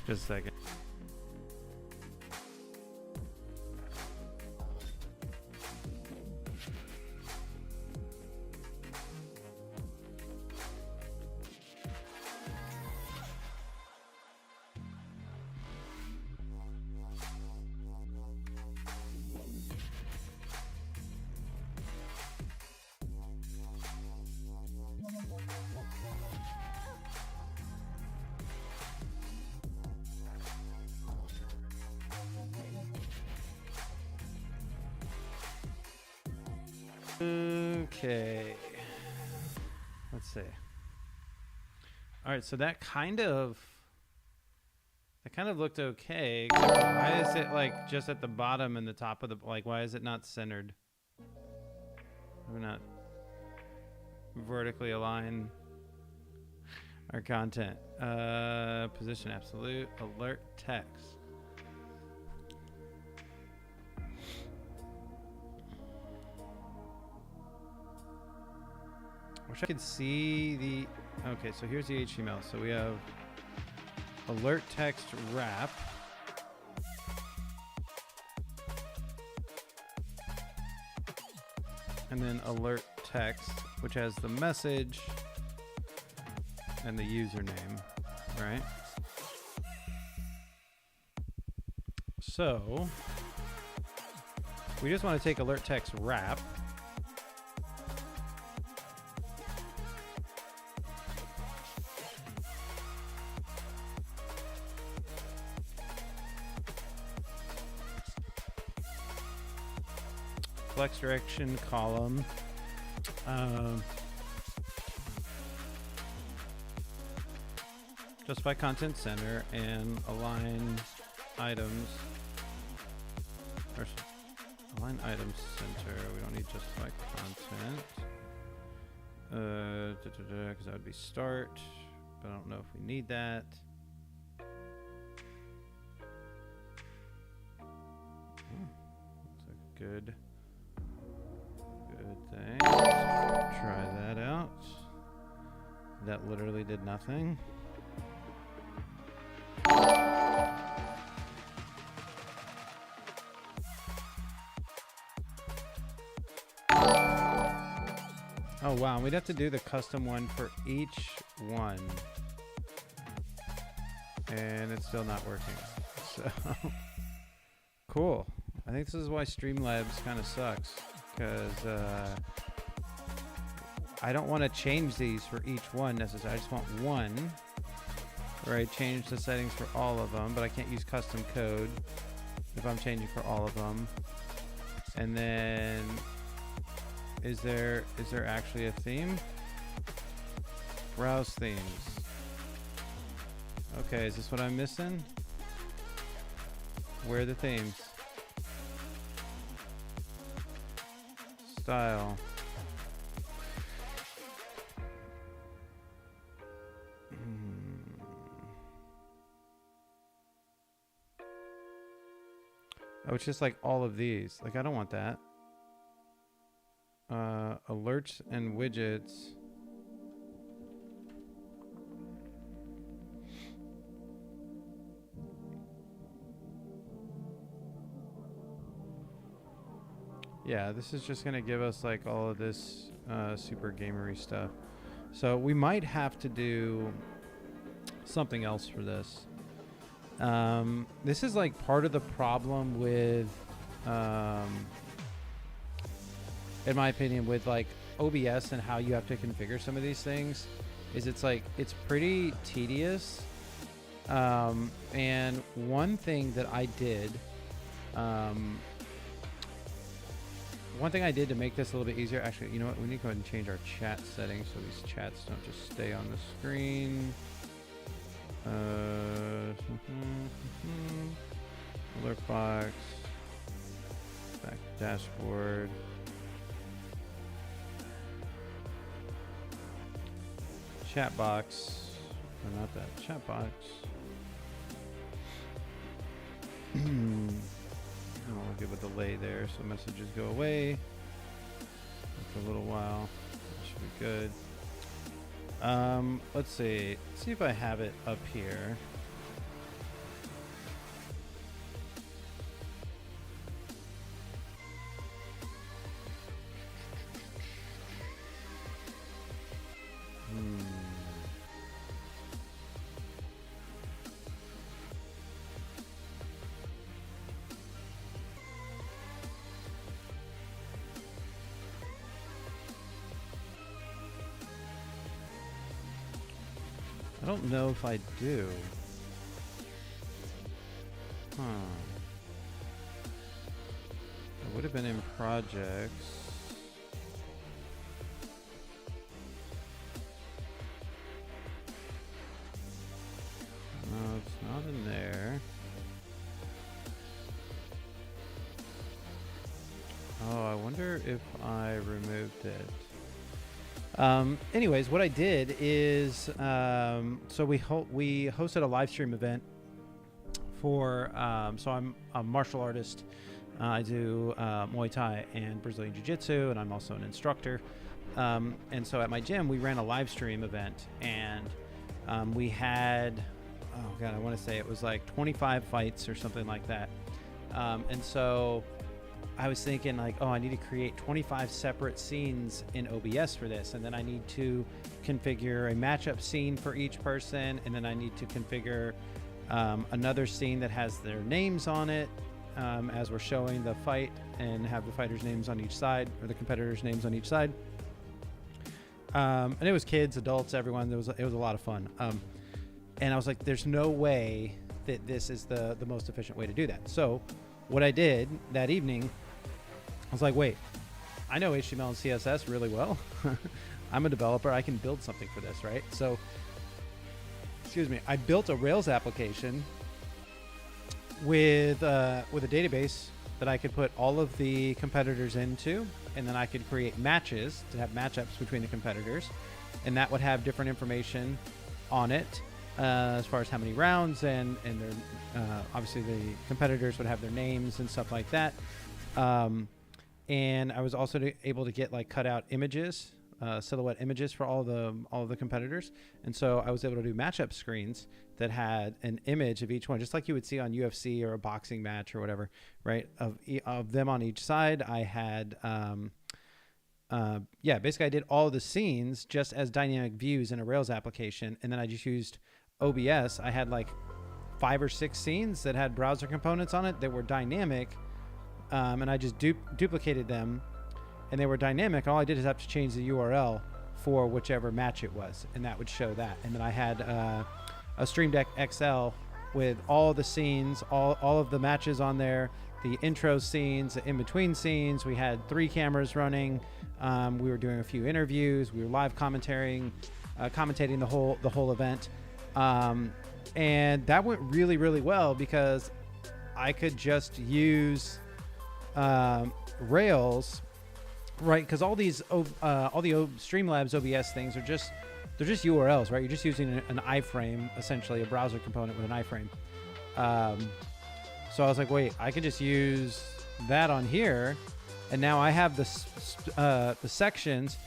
Just a second. Okay. Let's see. All right, so that kind of looked okay. Why is it like just at the bottom and the top of the, like, why is it not centered? We're not vertically align our content. Position absolute, alert text. Wish I could see the, okay, so here's the HTML. So we have alert text wrap. And then alert text, which has the message and the username, right? So we just want to take alert text wrap. Flex direction column. Justify content center and align items. Or align items center. We don't need justify content. Because that would be start. But I don't know if we need that. Looks like a good thing. Let's try that out. That literally did nothing. Oh wow, we'd have to do the custom one for each one. And it's still not working. So cool. I think this is why Streamlabs kind of sucks. Because I don't want to change these for each one necessarily. I just want one where I change the settings for all of them, but I can't use custom code if I'm changing for all of them. And then is there actually a theme? Browse themes. Okay, is this what I'm missing? Where are the themes? Style. Oh, it's just like all of these. Like, I don't want that. Alerts and widgets. Yeah, this is just gonna give us like all of this super gamery stuff. So we might have to do something else for this. This is like part of the problem with, in my opinion, with like OBS and how you have to configure some of these things, is it's like, it's pretty tedious. And one thing that I did, to make this a little bit easier, actually, you know what? We need to go ahead and change our chat settings so these chats don't just stay on the screen. Alert box. Back to dashboard. Chat box. Or not that. Chat box. We'll give a delay there so messages go away for a little while. That should be good. Let's see. Let's see if I have it up here. I don't know if I do. Huh. It would have been in projects. removed it. Anyways, what I did is, so we hosted a live stream event for, so I'm a martial artist. I do Muay Thai and Brazilian Jiu-Jitsu, and I'm also an instructor. And so at my gym, we ran a live stream event, and we had, oh God, I want to say it was like 25 fights or something like that. And so I was thinking like, oh, I need to create 25 separate scenes in OBS for this. And then I need to configure a matchup scene for each person. And then I need to configure another scene that has their names on it as we're showing the fight, and have the fighters' names on each side, or the competitors' names on each side. And it was kids, adults, everyone. It was a lot of fun. And I was like, there's no way that this is the most efficient way to do that. So what I did that evening, I was like, wait, I know HTML and CSS really well. I'm a developer. I can build something for this, right? So, excuse me, I built a Rails application with a database that I could put all of the competitors into, and then I could create matches to have matchups between the competitors, and that would have different information on it as far as how many rounds, and their obviously the competitors would have their names and stuff like that. And I was also able to get like cutout images, silhouette images for all of the competitors, and so I was able to do matchup screens that had an image of each one, just like you would see on UFC or a boxing match or whatever, right? Of them on each side. I had basically I did all of the scenes just as dynamic views in a Rails application, and then I just used OBS. I had like 5 or 6 scenes that had browser components on it that were dynamic, and I just duplicated them, and they were dynamic. All I did is have to change the URL for whichever match it was, and that would show that. And then I had a Stream Deck XL with all the scenes, all of the matches on there, the intro scenes, the in-between scenes. We had 3 cameras running. We were doing a few interviews. We were live commentating the whole event. And that went really, really well because I could just use Rails, right? Because all the Streamlabs OBS things they're just URLs, right? You're just using an iframe, essentially a browser component with an iframe. So I was like, wait, I could just use that on here, and now I have the sections.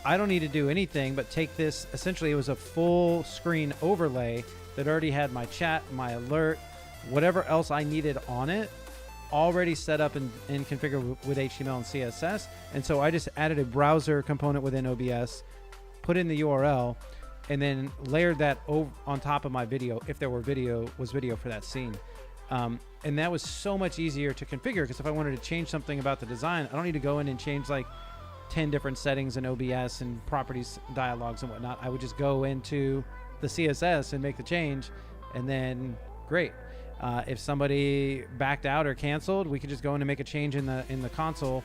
I don't need to do anything but take this. Essentially, it was a full screen overlay that already had my chat, my alert, whatever else I needed on it, already set up and configured with HTML and CSS. And so I just added a browser component within OBS, put in the URL, and then layered that on top of my video if there was video for that scene. And that was so much easier to configure, because if I wanted to change something about the design, I don't need to go in and change like 10 different settings in OBS and properties, dialogues and whatnot. I would just go into the CSS and make the change, and then great. If somebody backed out or canceled, we could just go in and make a change in the console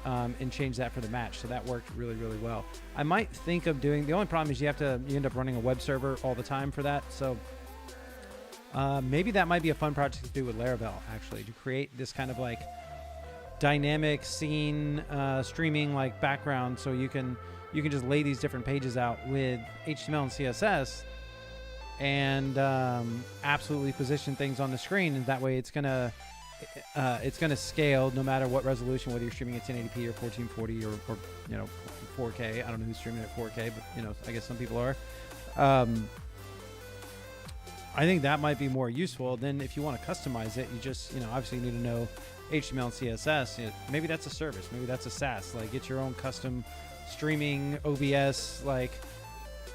and change that for the match. So that worked really, really well. I might think of doing, the only problem is you end up running a web server all the time for that. So maybe that might be a fun project to do with Laravel, actually, to create this kind of like dynamic scene streaming like background, so you can just lay these different pages out with HTML and CSS and absolutely position things on the screen, and that way it's gonna scale no matter what resolution, whether you're streaming at 1080p or 1440 or 4K. I don't know who's streaming at 4K, but I guess some people are. I think that might be more useful. Then if you want to customize it, you just obviously need to know HTML and CSS. Maybe that's a service, maybe that's a SaaS, like get your own custom streaming OBS like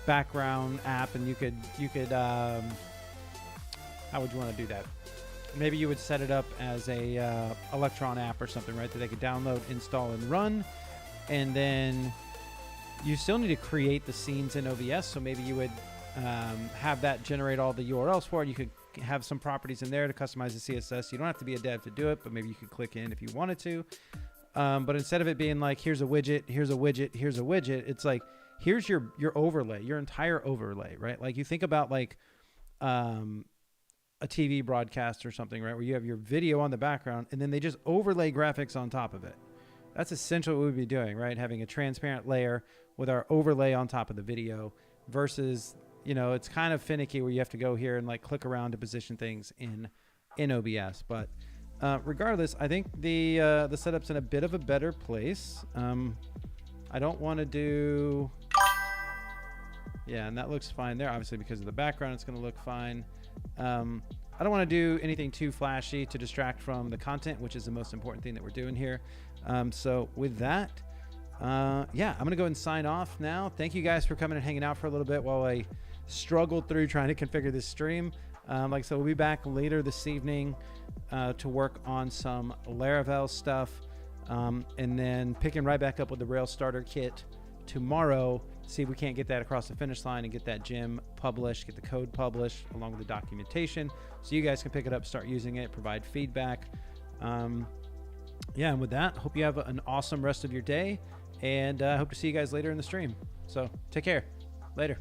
background app, and you could how would you want to do that? Maybe you would set it up as a Electron app or something, right, that they could download, install, and run. And then you still need to create the scenes in OBS, so maybe you would have that generate all the URLs for it. You could have some properties in there to customize the CSS. You don't have to be a dev to do it, but maybe you could click in if you wanted to. But instead of it being like, here's a widget, here's a widget, here's a widget, it's like, here's your overlay, your entire overlay, right? Like you think about like a TV broadcast or something, right, where you have your video on the background and then they just overlay graphics on top of it, That's essentially what we'd be doing, right? Having a transparent layer with our overlay on top of the video versus, you know, it's kind of finicky where you have to go here and like click around to position things in OBS. But regardless, I think the setup's in a bit of a better place. I don't want to do, yeah, and that looks fine there. Obviously, because of the background, it's going to look fine. I don't want to do anything too flashy to distract from the content, which is the most important thing that we're doing here. So with that, yeah, I'm going to go and sign off now. Thank you guys for coming and hanging out for a little bit while I struggled through trying to configure this stream. Like I said, we'll be back later this evening to work on some Laravel stuff, and then picking right back up with the Rails starter kit tomorrow. See if we can't get that across the finish line and get that gem published, get the code published along with the documentation, so you guys can pick it up, start using it, provide feedback. Yeah, and with that, hope you have an awesome rest of your day, and I hope to see you guys later in the stream. So take care. Later.